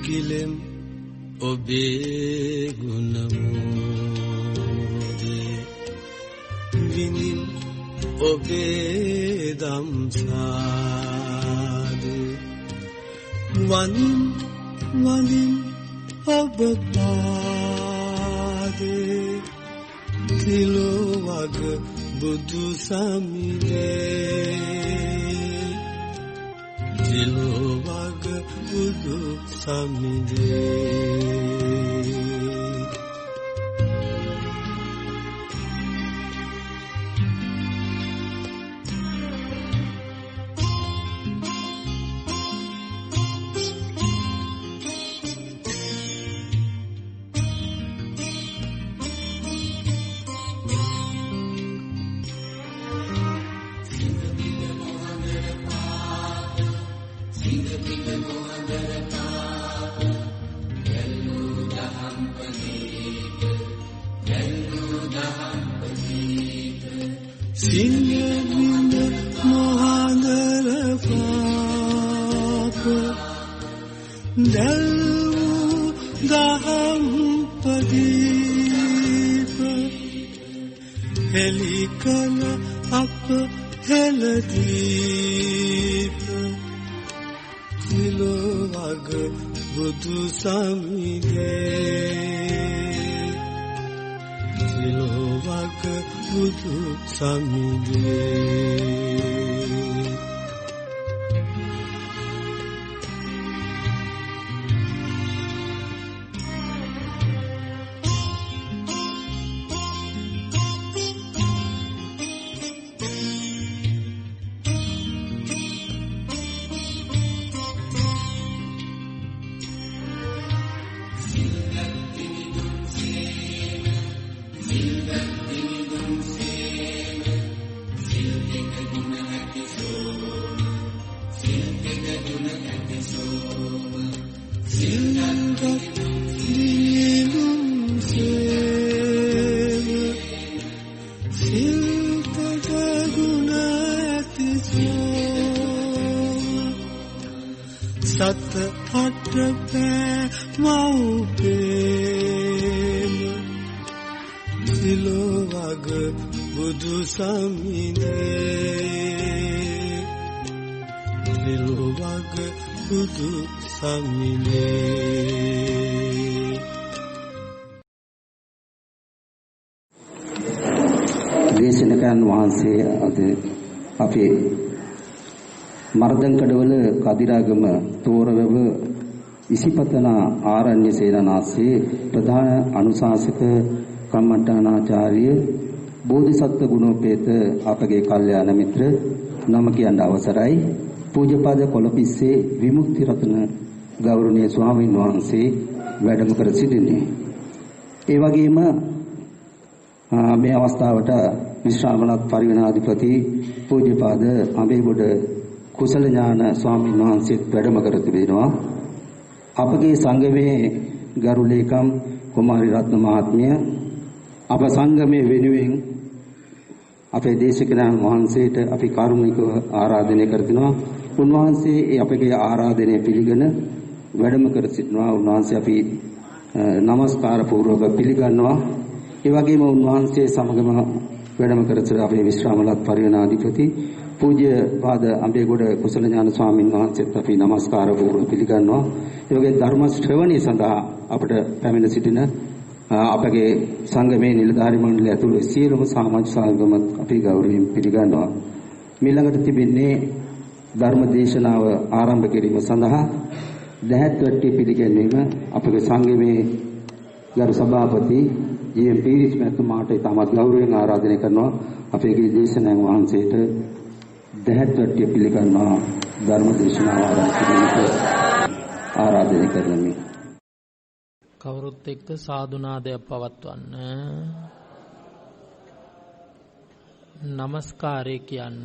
ගිලෙම් ඔබේ ගුණමෝදේ විනින් ඔබේ දම්සාදේ වනින් වනින් ඔබ පාදේ තිලෝ වග බුදු සමිඳේ තිලෝ වග බුදු සමිඳේ හෙලිකල අප හෙළදීප තිලෝ වග බුදු සමිඳේ තිලෝ වග බුදු සමිඳේ සත අට මව්පේම තිලෝ වග බුදු සමිඳේ තිලෝ වග බුදු සමිඳේ දේශනකයන් වහන්සේ අද අපේ මර්දන්කඩවල කදිරාගම තෝරවැව ඉසිපතන ආරණ්‍ය සේනානාථයේ ප්‍රධාන අනුශාසක කම්මඨානාචාර්ය බෝධිසත්ව ගුණෝපේත අපගේ කල්යාණ මිත්‍ර නම කියන්න අවසරයි පූජ්‍යපද කොළපිස්සේ විමුක්ති රත්න ගෞරවනීය ස්වාමීන් වහන්සේ වැඩම කර සිටින්නේ. ඒ වගේම මේ අවස්ථාවට විශ්‍රාමලත් පරිවේනාධිපති පූජ්‍යපද අඹේගොඩ කුසල ඥාන ස්වාමීන් වහන්සේත් වැඩම කර තිබෙනවා. අපගේ සංගමේ ගරු ලේකම් කුමාරි රත්න මහත්මිය අප සංගමේ වෙනුවෙන් අපේ දේශකයන් වහන්සේට අපි කරුණිකව ආරාධනය කර තිනවා. උන්වහන්සේ අපගේ ආරාධනය පිළිගෙන වැඩම කර සිටිනවා. උන්වහන්සේ අපි নমස්කාර පූර්වක පිළිගන්නවා. ඒ වගේම උන්වහන්සේ සමගම වැඩම කර සිට අපේ විශ්‍රාමලත් පරිවේනාධිපති පූජ්‍ය පාද අඹේගොඩ කුසල ඥාන ස්වාමීන් වහන්සේත් අපි নমස්කාර පූර්වක පිළිගන්නවා. ඒ වගේ ධර්ම ශ්‍රවණය සඳහා අපට පැමිණ සිටින අපගේ සංගමේ නිලධාරි මණ්ඩලය ඇතුළු සියලුම සමාජ සංගමත් අපි ගෞරවයෙන් පිළිගන්නවා. ඊළඟට තිබෙන්නේ ධර්ම දේශනාව ආරම්භ කිරීම සඳහා දැහැත් වට්ටිය පිළිගැන්වීම අපගේ සංගමේ ගරු සභාපති ජී.එම්. පීරිස් මහත්මයාට ඉතාමත් ගෞරවයෙන් ආරාධනය කරනවා. අපේ දේශනාවන් වහන්සේට දැහැත් වට්ටිය පිළිගන්නවා ධර්ම දේශනාව ආරම්භ කිරීමට ආරාධනය කරමි. කවුරුත් එක්ක සාදුනාදයක් පවත්වන්න. নমස්කාරය කියන්න.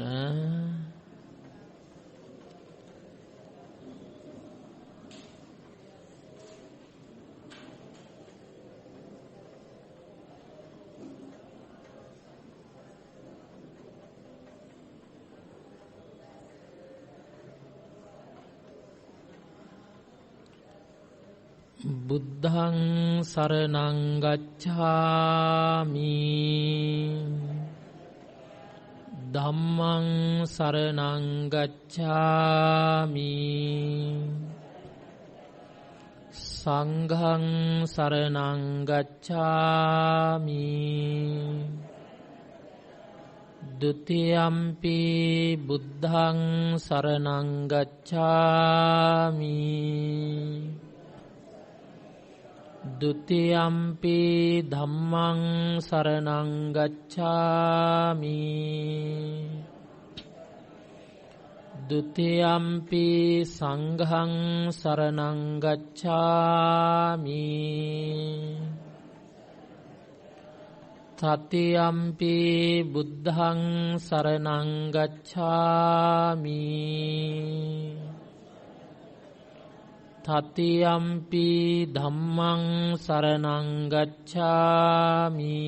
බුද්ධං සරණං ගච්ඡාමි ධම්මං සරණං ගච්ඡාමි සංඝං සරණං ගච්ඡාමි ဒုတိယံ පි බුද්ධං සරණං ගච්ඡාමි ဒုတိယံ පි ධම්මං සරණං ගච්ඡාමි ဒုတိယံ පි සංඝං සරණං ගච්ඡාමි တတိယံ පි බුද්ධං සරණං ගච්ඡාමි တတိယံ පි ධම්මං සරණං ගච්ඡාමි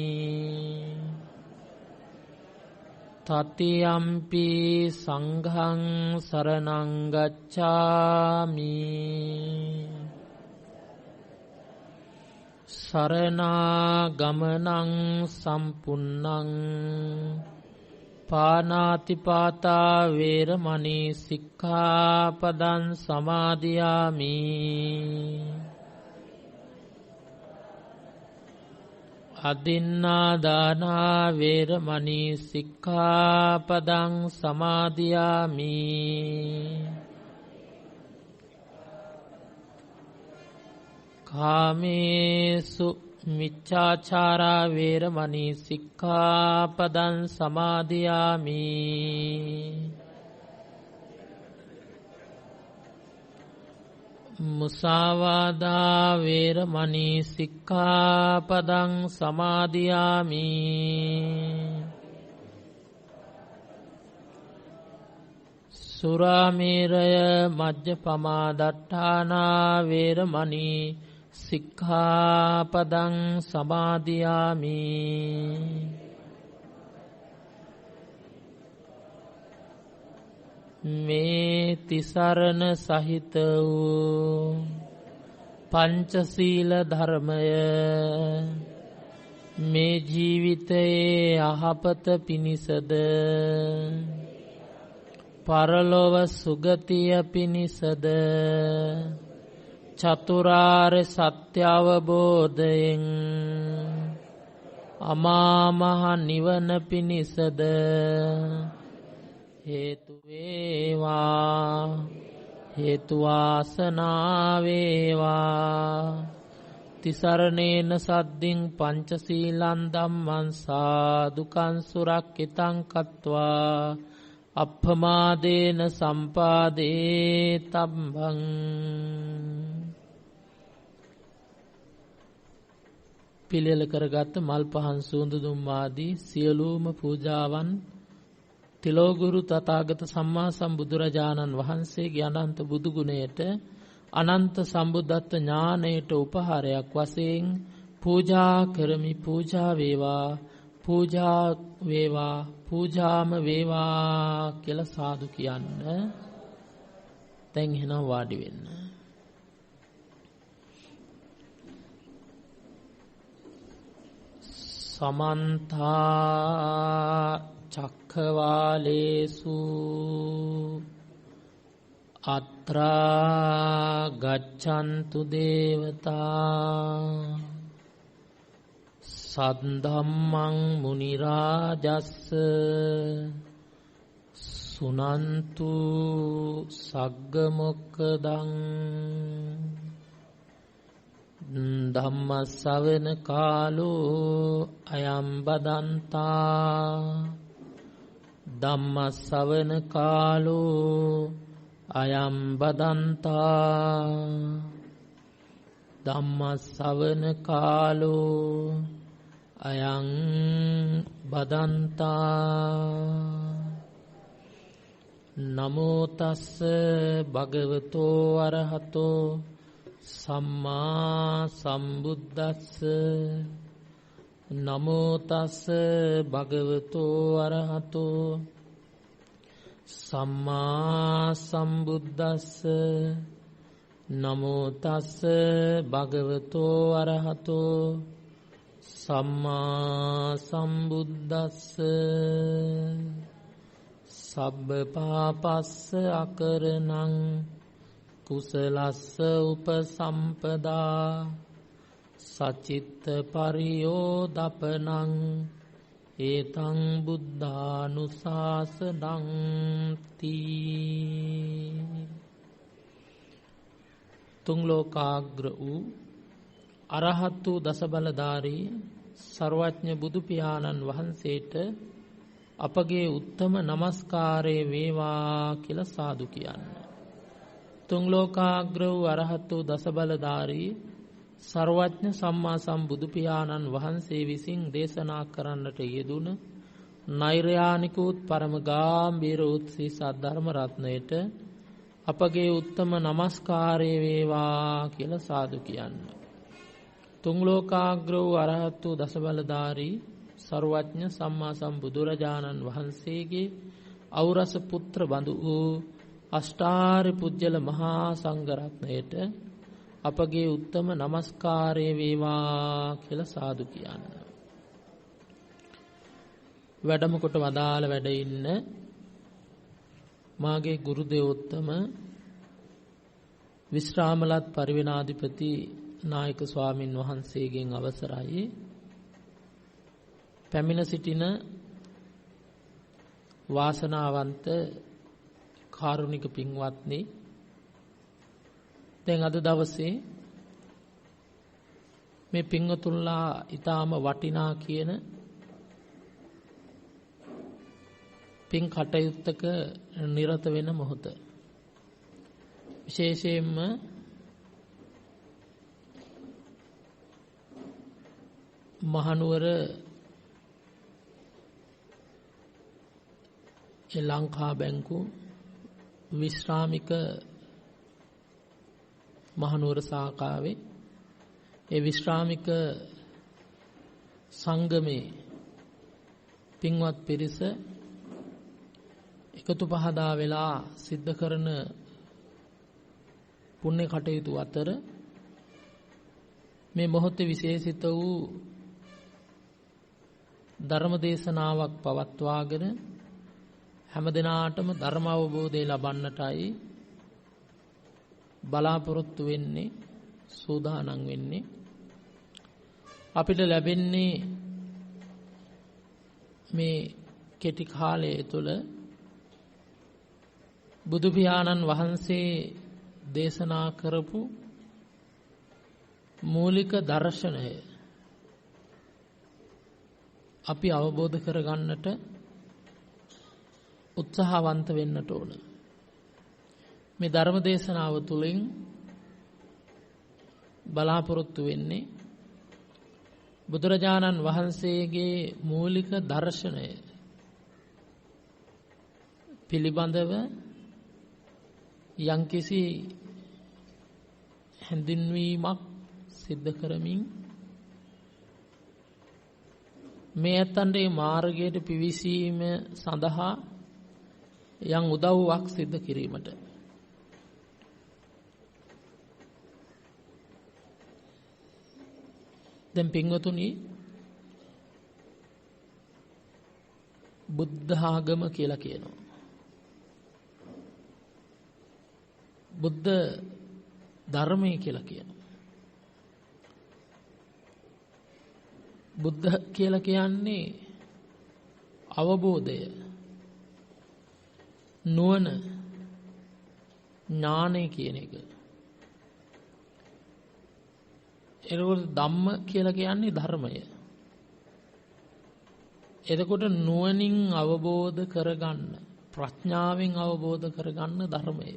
တတိယံ පි සංඝං සරණං ගච්ඡාමි สรณากมนังสัมปุณนังปานาติปาตาเวรมณีสิกขาปดังสมาธิยามิอดินนาดานาเวรมณีสิกขาปดังสมาธิยามิกาเมสุมิจฉาชาราเวรมณีสิกขาปดังสมาธิยามิมุสาวาทาเวรมณีสิกขาปดังสมาธิยามิสุราเมรยมัจจปมาดัฏฐานาเวรมณีสิกขาปดังสมาธิยามิเมติสารณสหิตวปัญจศีลธรรมยเมจีวิตเยอหปตปินิสดපරලොව සුගතිය පිණිසද චතුරාර්ය සත්‍ය අවබෝධයෙන් අමා මහ නිවන පිණිසද හේතු වේවා හේතු වාසනා වේවා තිසරණේන සද්දින් පංචශීලං ධම්මං සාදුකං සුරක්ඛිතං කତ୍වා අප්පමාදේන සම්පාදේ තබ්බං පිළියෙල කරගත් මල් පහන් සුවඳ දුම් ආදී සියලුම පූජාවන් තිලෝගුරු තථාගත සම්මා සම්බුදුරජාණන් වහන්සේගේ අනන්ත බුදු ගුණයට අනන්ත සම්බුද්ධත්ව ඥානයට උපහාරයක් වශයෙන් පූජා කරමි. පූජා වේවා පූජා වේවා පූජාම වේවා කියලා සාදු කියන්න. දැන් එහෙනම් වාඩි වෙන්න. සමන්ත චක්ඛවාලේසු අත්‍රා ගච්ඡන්තු දේවතා සද්ධම්මං මුනි රාජස්ස සුනන්තු සග්ග මොක්ඛදං ධම්ම ශ්‍රවණ කාලෝ අයං බදන්තා ධම්ම ශ්‍රවණ කාලෝ අයං බදන්තා ධම්ම ශ්‍රවණ කාලෝ අයං බදන්තා නමෝ තස්ස භගවතෝ අරහතෝ සම්මා සම්බුද්දස්ස නමෝ තස්ස භගවතෝ අරහතෝ සම්මා සම්බුද්දස්ස නමෝ තස්ස භගවතෝ අරහතෝ සම්මා සම්බුද්දස්ස සබ්බ පාපස්ස අකරණං කුසලස්ස උපසම්පදා සචිත්ත පරියෝදපනං ඒතං බුද්ධානුශාසනං තී. තුන් ලෝකාග්‍ර වූ අරහත් වූ දසබලධාරී සර්වඥ බුදු පියාණන් වහන්සේට අපගේ උත්තම නමස්කාරය වේවා කියලා සාදු කියන්න. තුන් ලෝකාග්‍ර වූ අරහත් වූ දසබලධාරී සර්වඥ සම්මා සම්බුදු පියාණන් වහන්සේ විසින් දේශනා කරන්නට යෙදුන නෛර්යානිකූත් පරම ගාම්භීර උත්සී සද්ධර්ම රත්නයට අපගේ උත්තම නමස්කාරය වේවා කියලා සාදු කියන්න. තුන් ලෝකාග්‍ර වූ අරහත් වූ දසබලධාරී සර්වඥ සම්මා සම්බුදුරජාණන් වහන්සේගේ ඖරස පුත්‍ර බඳු වූ අෂ්ටාරි පුජ්‍යල මහා සංඝරත්නයට අපගේ උත්තම නමස්කාරය වේවා කියලා සාදු කියන්න. වැඩම කොට වදාළ වැඩ ඉන්න මාගේ ගුරු දේවෝත්තම විශ්‍රාමලත් පරිවෙනාධිපති නායක ස්වාමින් වහන්සේගෙන් අවසරයි. පැමිණ සිටින වාසනාවන්ත කාරුණික පින්වත්නි, දැන් අද දවසේ මේ පින්වතුන්ලා ඊටාම වටිනා කියන පින් කටයුත්තක නිරත වෙන මොහොත. විශේෂයෙන්ම මහනුවර ලංකා බැංකු විශ්‍රාමික මහනුවර සාකාවේ ඒ විශ්‍රාමික සංගමේ පින්වත් පිරිස එකතු පහදා වෙලා සිද්ධ කරන පුණ්‍ය කටයුතු අතර මේ මොහොතේ විශේෂිත වූ ධර්ම දේශනාවක් පවත්වාගෙන හැම දිනාටම ධර්ම අවබෝධය ලබන්නටයි බලාපොරොත්තු වෙන්නේ, සූදානම් වෙන්නේ. අපිට ලැබෙන්නේ මේ කෙටි කාලය තුළ බුදු පියාණන් වහන්සේ දේශනා කරපු මූලික දර්ශනය අපි අවබෝධ කරගන්නට උත්සාහවන්ත වෙන්නට ඕන. මේ ධර්ම දේශනාව තුළින් බලාපොරොත්තු වෙන්නේ බුදුරජාණන් වහන්සේගේ මූලික දර්ශනය පිළිබඳව යම්කිසි හැඳින්වීමක් සිද්ධ කරමින් මේ ඇත්තන්ගේ මාර්ගයට පිවිසීම සඳහා යම් උදව්වක් සිද්ධ කිරීමට. දැන් පින්වතුනි, බුද්ධ ආගම කියලා කියනවා. බුද්ධ ධර්මය කියලා කියනවා. බුද්ධ කියලා කියන්නේ අවබෝධය, නුවණ, ඥානය කියන එක. එතකොට ධම්ම කියලා කියන්නේ ධර්මය. එතකොට නුවණින් අවබෝධ කරගන්න, ප්‍රඥාවෙන් අවබෝධ කරගන්න ධර්මය.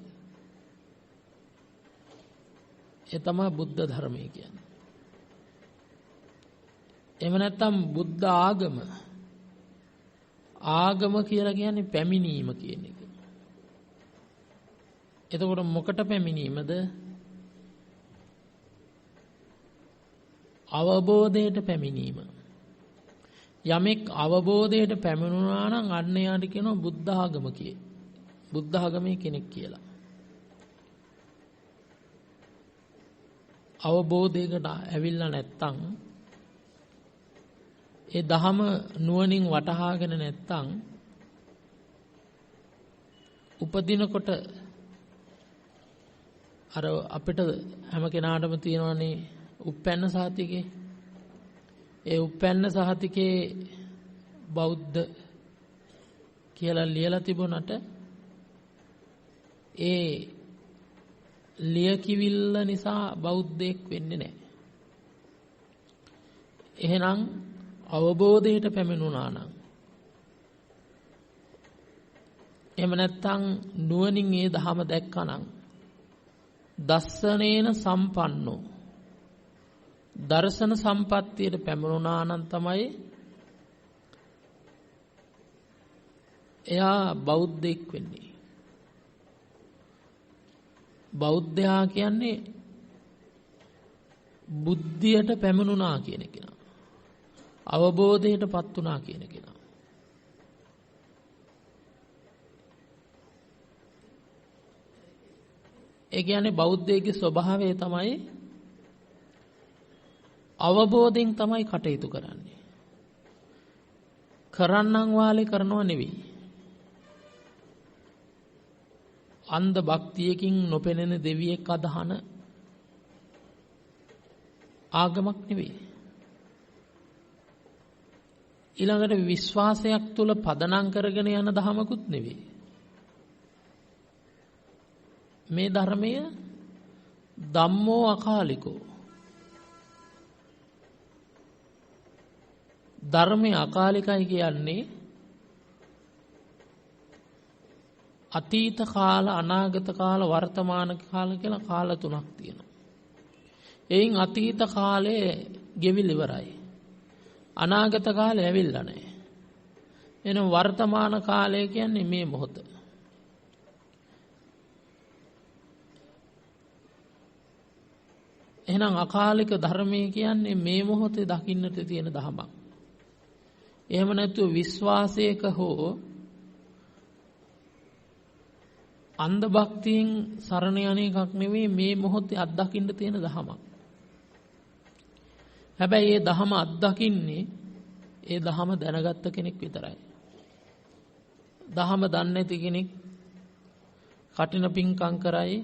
ඒ තමයි බුද්ධ ධර්මය කියන්නේ. එහෙම නැත්නම් බුද්ධ ආගම. ආගම කියලා කියන්නේ පැමිණීම කියන එක. එතකොට මොකට පැමිණීමද? අවබෝධයට පැමිණීම. යමෙක් අවබෝධයට පැමිණුණා නම් අන්න යාට කියනවා බුද්ධ ආගම කියලා. බුද්ධ ආගමේ කෙනෙක් කියලා. අවබෝධයකට ඇවිල්ලා නැත්තම් ඒ දහම නුවණින් වටහාගෙන නැත්තම් උපදිනකොට අර අපිට හැම කෙනාටම තියෙනවනේ උප්පැන්න සහතිකේ. ඒ උප්පැන්න සහතිකේ බෞද්ධ කියලා ලියලා තිබුණට ඒ ලියකිවිල්ල නිසා බෞද්ධයෙක් වෙන්නේ නැහැ. එහෙනම් අවබෝධයට පැමිණුණා නම් එහෙම නැත්නම් නුවණින් ඒ ධහම දැක්කනම් දස්සනේන සම්පන්නෝ දර්ශන සම්පත්තියට පැමිණුණා නම් තමයි එයා බෞද්ධයෙක් වෙන්නේ. බෞද්ධයා කියන්නේ බුද්ධියට පැමිණුණා කියන කෙනා. අවබෝධයටපත් වුණා කියන කෙනා. ඒ කියන්නේ බෞද්ධයෙක්ගේ ස්වභාවය තමයි අවබෝධයෙන් තමයි කටයුතු කරන්නේ. කරන්නම් වාලේ කරනව නෙවෙයි. අන්ධ භක්තියකින් නොපෙනෙන දෙවියෙක් අදහන ආගමක් නෙවෙයි. ඊළඟට විශ්වාසයක් තුල පදනම් කරගෙන යන ධමකුත් නෙවෙයි. මේ ධර්මය ධම්මෝ අකාලිකෝ. ධර්මය අකාලිකයි කියන්නේ අතීත කාල, අනාගත කාල, වර්තමාන කාල කියලා කාල තුනක් තියෙනවා. එයින් අතීත කාලයේ ගෙවිල ඉවරයි. අනාගත කාලය ඇවිල්ලා නැහැ. එහෙනම් වර්තමාන කාලය කියන්නේ මේ මොහොත. එහෙනම් අකාලික ධර්මයේ කියන්නේ මේ මොහොතේ දකින්නට තියෙන ධමයක්. එහෙම නැත්නම් විශ්වාසයක හෝ අන්ධ භක්තියෙන් සරණ යන එකක් නෙවෙයි මේ මොහොතේ අත්දකින්න තියෙන ධමයක්. හැබැයි ඒ ධම අත්දකින්නේ ඒ ධම දැනගත්ත කෙනෙක් විතරයි. ධම දන්නේ නැති කෙනෙක් කටින පිංකම් කරයි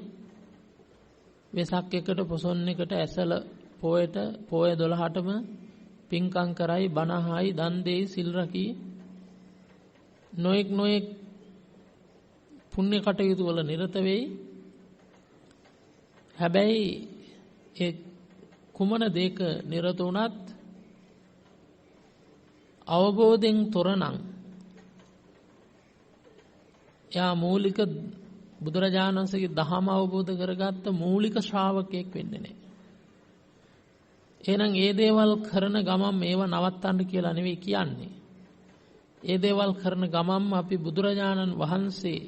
වෙසක් එකට පොසොන් එකට ඇසල පොයට පොය 12ටම පිංකම් කරයි බණහයි දන් දෙයි සිල් රකි නොඑක් පුණ්‍ය කටයුතු වල නිරත වෙයි. හැබැයි ඒ කුමන දෙයක නිරත වුණත් අවබෝධයෙන් තොරනම් යා මූලික බුදුරජාණන් වහන්සේගේ දහම අවබෝධ කරගත්ත මූලික ශ්‍රාවකයෙක් වෙන්නේ නැහැ. එහෙනම් ඒ දේවල් කරන ගමන් මේව නවත්තන්න කියලා නෙවෙයි කියන්නේ. ඒ දේවල් කරන ගමන්ම අපි බුදුරජාණන් වහන්සේ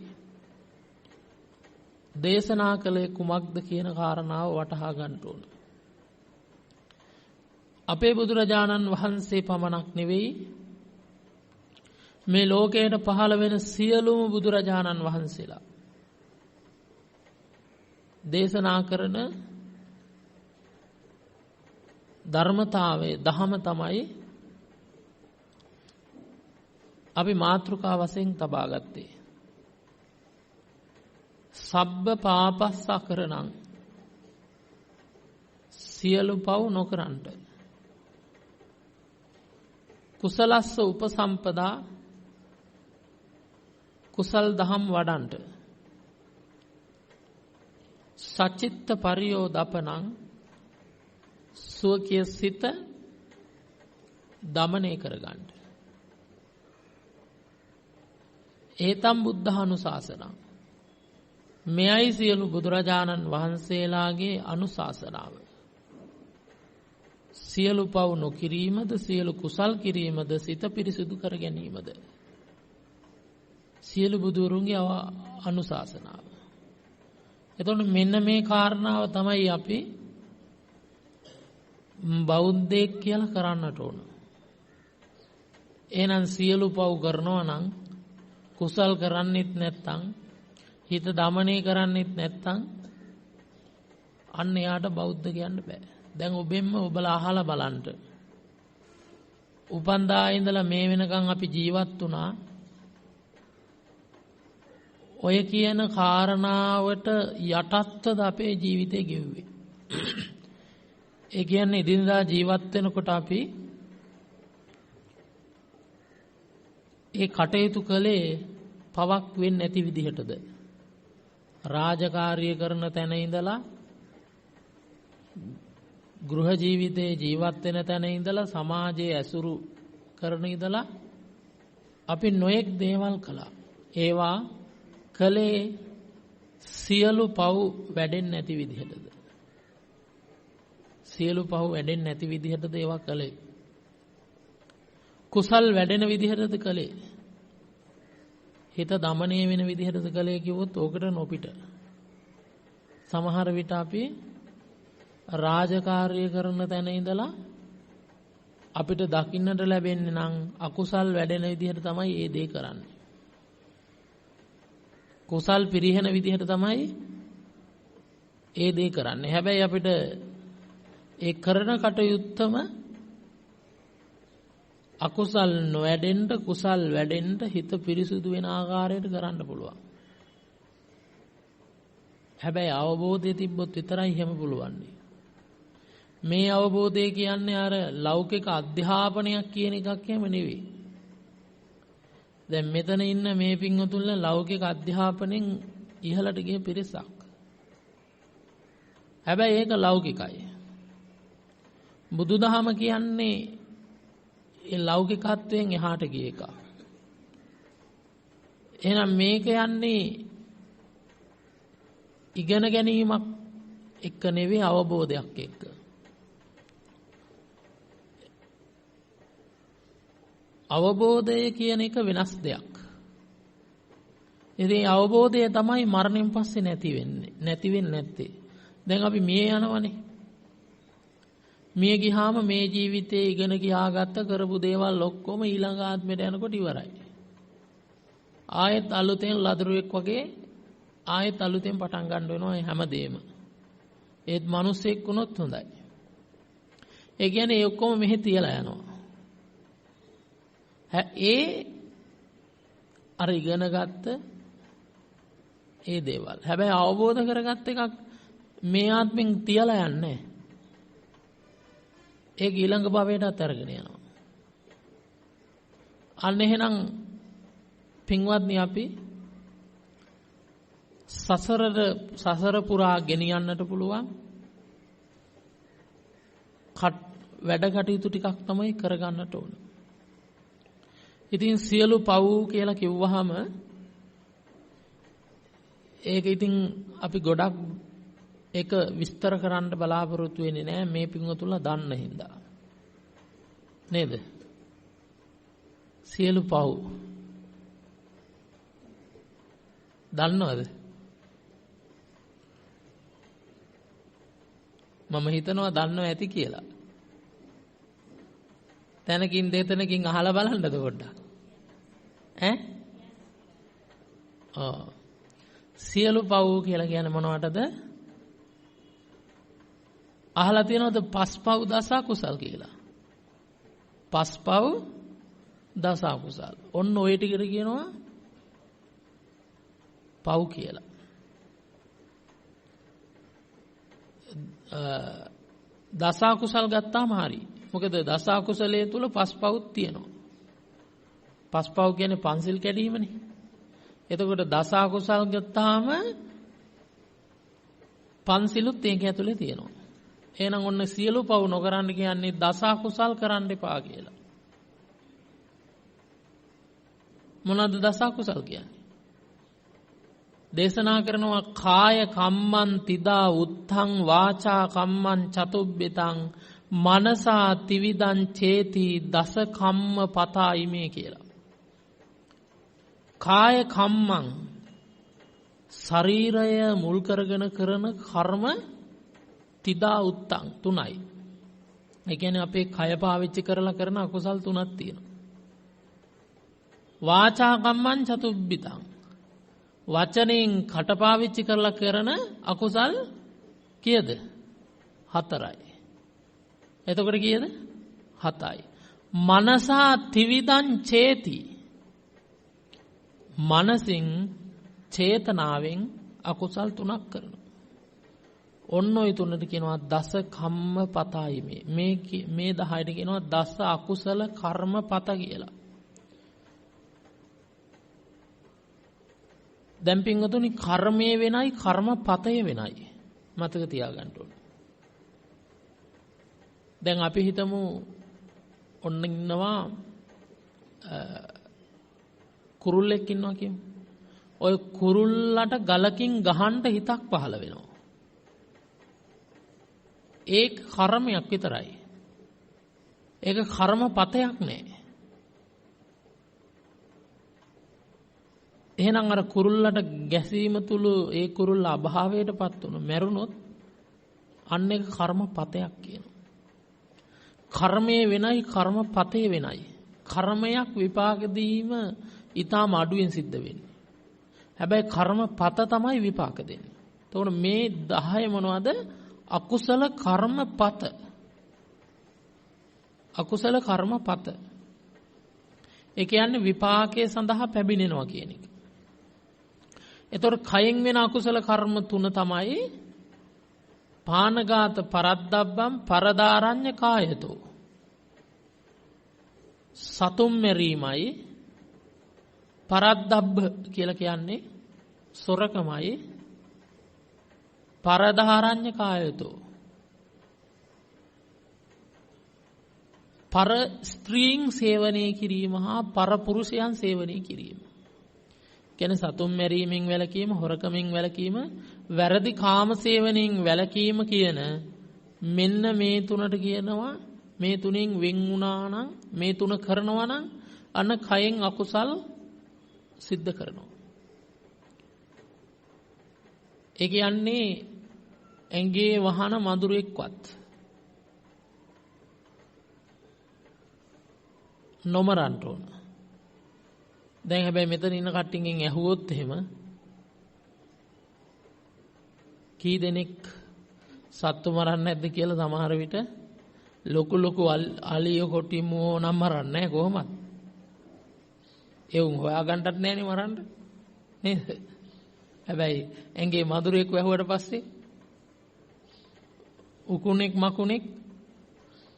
දේශනා කළේ කුමක්ද කියන කාරණාව වටහා ගන්න ඕන. අපේ බුදුරජාණන් වහන්සේ පමණක් නෙවෙයි මේ ලෝකයට පහළ වෙන සියලුම බුදුරජාණන් වහන්සේලා දේශනා කරන ධර්මතාවයේ දහම තමයි අපි මාතෘකා වශයෙන් තබා ගත්තේ. සබ්බ පාපස්ස කරණං සියලු පව් නොකරන්ට කුසලස්ස උපසම්පදා කුසල් දහම් වඩන්ට සචිත්ත පරියෝදපනං සුවකිය සිත දමනය කරගන්න. ඒතම් බුද්ධානුශාසනං මෙයයි සියලු බුදුරජාණන් වහන්සේලාගේ අනුශාසනාව. සියලු පව් නොකිරීමද සියලු කුසල් කිරීමද සිත පිරිසිදු කර ගැනීමද සියලු බුදුරුන්ගේ අනුශාසනාව. එතකොට මෙන්න මේ කාරණාව තමයි අපි බෞද්ධයෙක් කියලා කරන්නට ඕන. එහෙනම් සියලු පව් කරනවා නම් කුසල් කරන්නෙත් නැත්නම් හිත දමනය කරන්නෙත් නැත්නම් අන්න එයාට බෞද්ධ කියන්න බෑ. දැන් ඔබෙන්ම ඔබලා අහලා බලන්න. උපන්දා ඉඳලා මේ වෙනකන් අපි ජීවත් වුණා. ඔය කියන කාරණාවට යටත්වද අපේ ජීවිතේ ගෙව්වේ. ඒ කියන්නේ ඉදින්දා ජීවත් වෙනකොට අපි ඒ කටයුතු කළේ පවක් වෙන්නේ නැති විදිහටද? රාජකාරිය කරන තැන ඉඳලා ගෘහ ජීවිතේ ජීවත් වෙන තැන ඉඳලා සමාජයේ ඇසුරු කරන ඉඳලා අපි නොයෙක් දේවල් කළා. ඒවා කලේ සියලු පව් වැඩෙන්නේ නැති විදිහටද? සියලු පව් වැඩෙන්නේ නැති විදිහටද ඒවා කලේ? කුසල් වැඩෙන විදිහටද කලේ? හිත දමණය වෙන විදිහටද කලේ කිව්වොත් ඕකට නොපිට. සමහර විට අපි රාජකාරිය කරන තැන ඉඳලා අපිට දකින්නට ලැබෙන්නේ නම් අකුසල් වැඩෙන විදිහට තමයි ඒ දේ කරන්නේ. කුසල් පිරිහෙන විදිහට තමයි ඒ දේ කරන්නේ. හැබැයි අපිට ඒ කරන කටයුත්තම අකුසල් නොවැඩෙන්න කුසල් වැඩෙන්න හිත පිරිසුදු වෙන ආකාරයට කරන්න පුළුවන්. හැබැයි අවබෝධය තිබ්බොත් විතරයි එහෙම පුළුවන්. මේ අවබෝධය කියන්නේ අර ලෞකික අධ්‍යාපනයක් කියන එකක් එහෙම නෙවෙයි. දැන් මෙතන ඉන්න මේ පින්වතුන්ලා ලෞකික අධ්‍යාපනයෙන් ඉහළට ගිය පිරිසක්. හැබැයි ඒක ලෞකිකයි. බුදුදහම කියන්නේ ඒ ලෞකිකත්වයෙන් එහාට ගිය එක. එහෙනම් මේක යන්නේ ඉගෙන ගැනීමක් එක්ක නෙවෙයි අවබෝධයක් එක්ක. අවබෝධය කියන එක වෙනස් දෙයක්. ඉතින් අවබෝධය තමයි මරණයෙන් පස්සේ නැති වෙන්නේ නැත්තේ. දැන් අපි මිය යනවනේ. මිය ගියාම මේ ජීවිතේ ඉගෙන ගියාගත්ත කරපු දේවල් ඔක්කොම ඊළඟ ආත්මයට යනකොට ඉවරයි. ආයෙත් අලුතෙන් ලදරුවෙක් වගේ ආයෙත් අලුතෙන් පටන් ගන්න වෙනවා හැමදේම. ඒත් මිනිස්සෙක් වුණොත් හොඳයි. ඒ කියන්නේ ඒ ඔක්කොම මෙහෙ තියලා යනවා. ඒ අර ඉගෙන ගත්ත ඒ දේවල්. හැබැයි අවබෝධ කරගත්ත එකක් මේ ආත්මෙන් තියලා යන්නේ. ඒක ඊළඟ භවයටත් අරගෙන යනවා. අන්න එහෙනම් පින්වත්නි අපි සසර පුරා ගෙනියන්නට පුළුවන් වැඩ කටයුතු ටිකක් තමයි කරගන්නට ඕන. ඉතින් සියලු පව් කියලා කිව්වහම ඒක ඉතින් අපි ගොඩක් ඒක විස්තර කරන්න බලාපොරොත්තු වෙන්නේ නැහැ මේ පින්වතුන්ලා දන්න හින්දා. නේද? සියලු පව් දන්නවද? මම හිතනවා දන්නව ඇති කියලා. තැනකින් දෙතනකින් අහලා බලන්නද පොඩ්ඩක්. සියලු පව් කියලා කියන්නේ මොනවටද? අහලා තියෙනවද පස්පව් දස කුසල් කියලා? පස්පව් දස කුසල්. ඔන්න ඔය ටිකට කියනවා පව් කියලා. දස කුසල් ගත්තාම හරි. මොකද දස කුසලයේ තුල පස්පව්ත් තියෙනවා. පස්පව් කියන්නේ පන්සිල් කැඩීමනේ. එතකොට දස කුසල් ගත්තාම පන්සිලුත් ඒක ඇතුලේ තියෙනවා. එහෙනම් ඔන්න සියලු පව් නොකරන්න කියන්නේ දස කුසල් කරන්න එපා කියලා. මොනවාද දස කුසල් කියන්නේ? දේශනා කරනවා කාය කම්මං තිදා උත්තං වාචා කම්මං චතුබ්බිතං මනසා ත්‍රිවිධං චේති දස කම්ම පතායිමේ කියලා. කාය කම්මං ශරීරය මුල් කරගෙන කරන කර්ම තිදා උත්තං තුනයි. ඒ කියන්නේ අපේ කය පාවිච්චි කරලා කරන අකුසල් තුනක් තියෙනවා. වාචා කම්මං චතුබ්බිතං වචනෙන් කට පාවිච්චි කරලා කරන අකුසල් කීයද? 4යි. එතකොට කීයද? 7යි. මනසා ත්‍රිවිධං චේති. මනසින් චේතනාවෙන් අකුසල් 3ක් කරනවා. ඔන්න ඔය තුනට කියනවා දස කම්මපතයි මේ 10ට කියනවා දස අකුසල කර්මපත කියලා. දැන් පින්වතුනි කර්මයේ වෙනයි කර්මපතය වෙනයි. මතක තියාගන්න ඕනේ. දැන් අපි හිතමු ඔන්න ඉන්නවා කුරුල්ලෙක් ඉන්නවා කියමු. ඔය කුරුල්ලට ගලකින් ගහන්න හිතක් පහළ වෙනවා. ඒක කර්මයක් විතරයි. ඒක කර්මපතයක් නෑ. එහෙනම් අර කුරුල්ලට ගැසීම තුල ඒ කුරුල්ල අභාවයටපත් වුණු මැරුණොත් අන්න ඒක කර්මපතයක් කියනවා. කර්මයේ වෙනයි කර්මපතේ වෙනයි. කර්මයක් විපාක දීම ඊටම අඩුවෙන් සිද්ධ වෙන්නේ. හැබැයි කර්මපත තමයි විපාක දෙන්නේ. එතකොට මේ 10 මොනවද? අකුසල කර්මපත. අකුසල කර්මපත. ඒ කියන්නේ විපාකයේ සඳහා පැමිණෙනවා කියන එක. එතකොට කයෙන් වෙන අකුසල කර්ම 3 තමයි පානඝාත පරද්දබ්බම් පරදාරඤ්ඤ කායතෝ. සතුම් මෙරීමයි පරද්දබ්බ කියලා කියන්නේ සොරකමයි පරදාරඤ්ඤ කායතෝ. පර ස්ත්‍රීන් සේවනය කිරීම හා පර පුරුෂයන් සේවනය කිරීම. කියන්නේ සතුම් මැරීමෙන් වැළකීම, හොරකමින් වැළකීම, වැරදි කාම සේවනයෙන් වැළකීම කියන මෙන්න මේ තුනට කියනවා මේ තුනෙන් වෙන් වුණා නම් මේ තුන කරනවා නම් අන්න කයෙන් අකුසල් සිද්ධ කරනවා. ඒ කියන්නේ ඇඟේ වහන මధుරෙක්වත් නොමරන්න ඕන. දැන් හැබැයි මෙතන ඉන්න කට්ටියකින් ඇහුවොත් එහෙම කී දෙනෙක් සත්තු මරන්නේ නැද්ද කියලා සමහර විට ලොකු අලිය කොටිමෝ නම් මරන්නේ නැහැ කොහොමද? ඒ උන් හොයාගන්නත් නැහැනේ මරන්න. නේද? හැබැයි ඇඟේ මధుරෙක් වැහුවට පස්සේ උකුණෙක් මකුණෙක්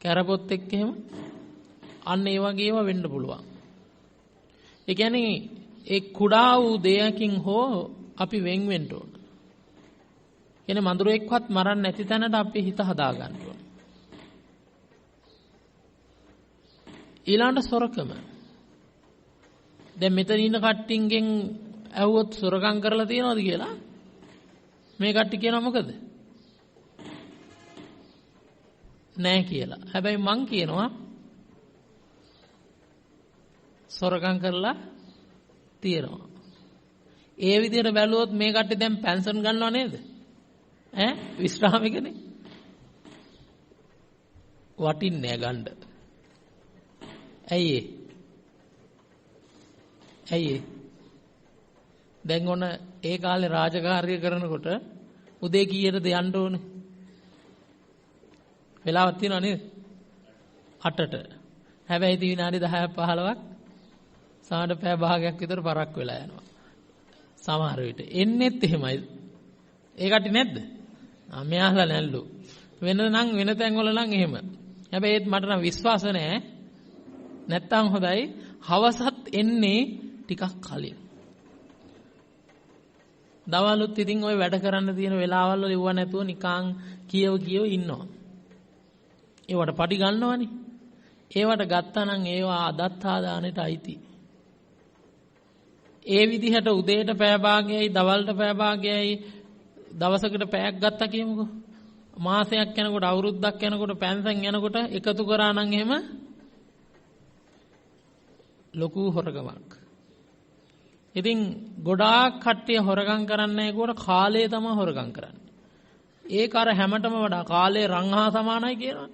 කැරපොත්තෙක් එහෙම අන්න ඒ වගේ ඒවා වෙන්න පුළුවන්. ඒ කියන්නේ ඒ කුඩා වූ දෙයකින් හෝ අපි වෙන් වෙන්න ඕන. කියන්නේ මధుරෙක්වත් මරන්න නැති තැනට අපි හිත හදා ගන්න ඕන. ඊළඟට සොරකම. දැන් මෙතන ඉන්න කට්ටියන්ගෙන් ඇහුවොත් සොරකම් කරලා තියනවද කියලා? මේ කට්ටිය කියනවා මොකද? නෑ කියලා. හැබැයි මං කියනවා සොරකම් කරලා තියෙනවා. ඒ විදිහට බැලුවොත් මේ කට්ටිය දැන් පෙන්ෂන් ගන්නව නේද? විශ්‍රාමිකනේ. වටින්නේ ගන්න. ඇයි දැන් ඔන්න ඒ කාලේ රාජකාරිය කරනකොට උදේ කීයටද යන්න ඕනේ? වෙලාවක් තියෙනව නේද? 8ට. හැබැයි ඉතින් විනාඩි 10ක් 15ක් සමහර පැය භාගයක් විතර පරක් වෙලා යනවා. සමහර විට එන්නෙත් එහෙමයි. ඒකට නැද්ද? මෙයාලා නැල්ලු. වෙන තැන්වල නම් එහෙම. හැබැයි ඒත් මට නම් විශ්වාස නැහැ. නැත්තම් හොඳයි. හවසත් එන්නේ ටිකක් කලින්. දවල්ුත් ඉතින් ওই වැඩ කරන්න තියෙන වෙලාවල් වල ඉව නැතුව නිකන් කියව ඉන්නවා. ඒවට පඩි ගන්නවනේ. ඒවට ගත්තා නම් ඒවා අදත්තා දානෙට අයිති. ඒ විදිහට උදේට පැය භාගයයි දවල්ට පැය භාගයයි දවසකට පැයක් ගත්තා කියමුකෝ. මාසයක් යනකොට අවුරුද්දක් යනකොට පෙන්ෂන් යනකොට එකතු කරා නම් එහෙම ලොකු හොරකමක්. ඉතින් ගොඩාක් කට්ටිය හොරකම් කරන්නේ ඒකට කාලය තමයි හොරකම් කරන්නේ. ඒක අර හැමතෙම වඩා කාලේ රන් හා සමානයි කියනවා.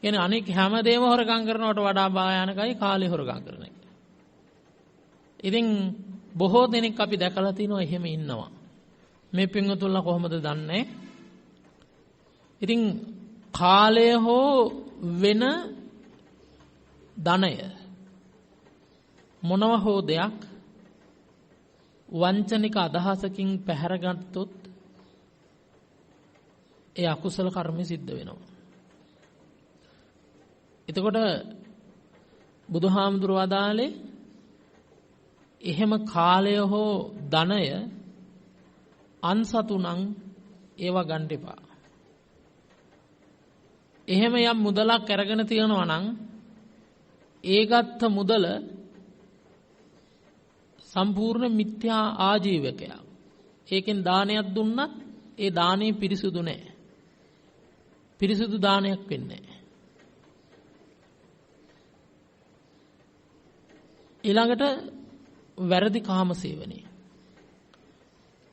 කියන්නේ අනික හැමදේම හොරකම් කරනවට වඩා භයානකයි කාලේ හොරකම් කරන එක. ඉතින් බොහෝ දෙනෙක් අපි දැකලා තිනවා එහෙම ඉන්නවා. මේ පින්වතුන්ලා කොහොමද දන්නේ? ඉතින් කාලය හෝ වෙන ධනය මොනව හෝ දෙයක් වංචනික අදහසකින් පැහැරගත්තොත් ඒ අකුසල කර්මය සිද්ධ වෙනවා. එතකොට බුදුහාමුදුරුවෝ අදාළේ එහෙම කාලය හෝ ධනය අන්සතු නම් ඒවා ගන්න එපා. එහෙම යම් මුදලක් අරගෙන තියනවා නම් ඒ ගත්ත මුදල සම්පූර්ණ මිත්‍යා ආජීවකයක්. ඒකෙන් දානයක් දුන්නත් ඒ දානේ පිරිසුදු නැහැ. පිරිසුදු දානයක් වෙන්නේ නැහැ. ඊළඟට වැරදි කාම සේවනය.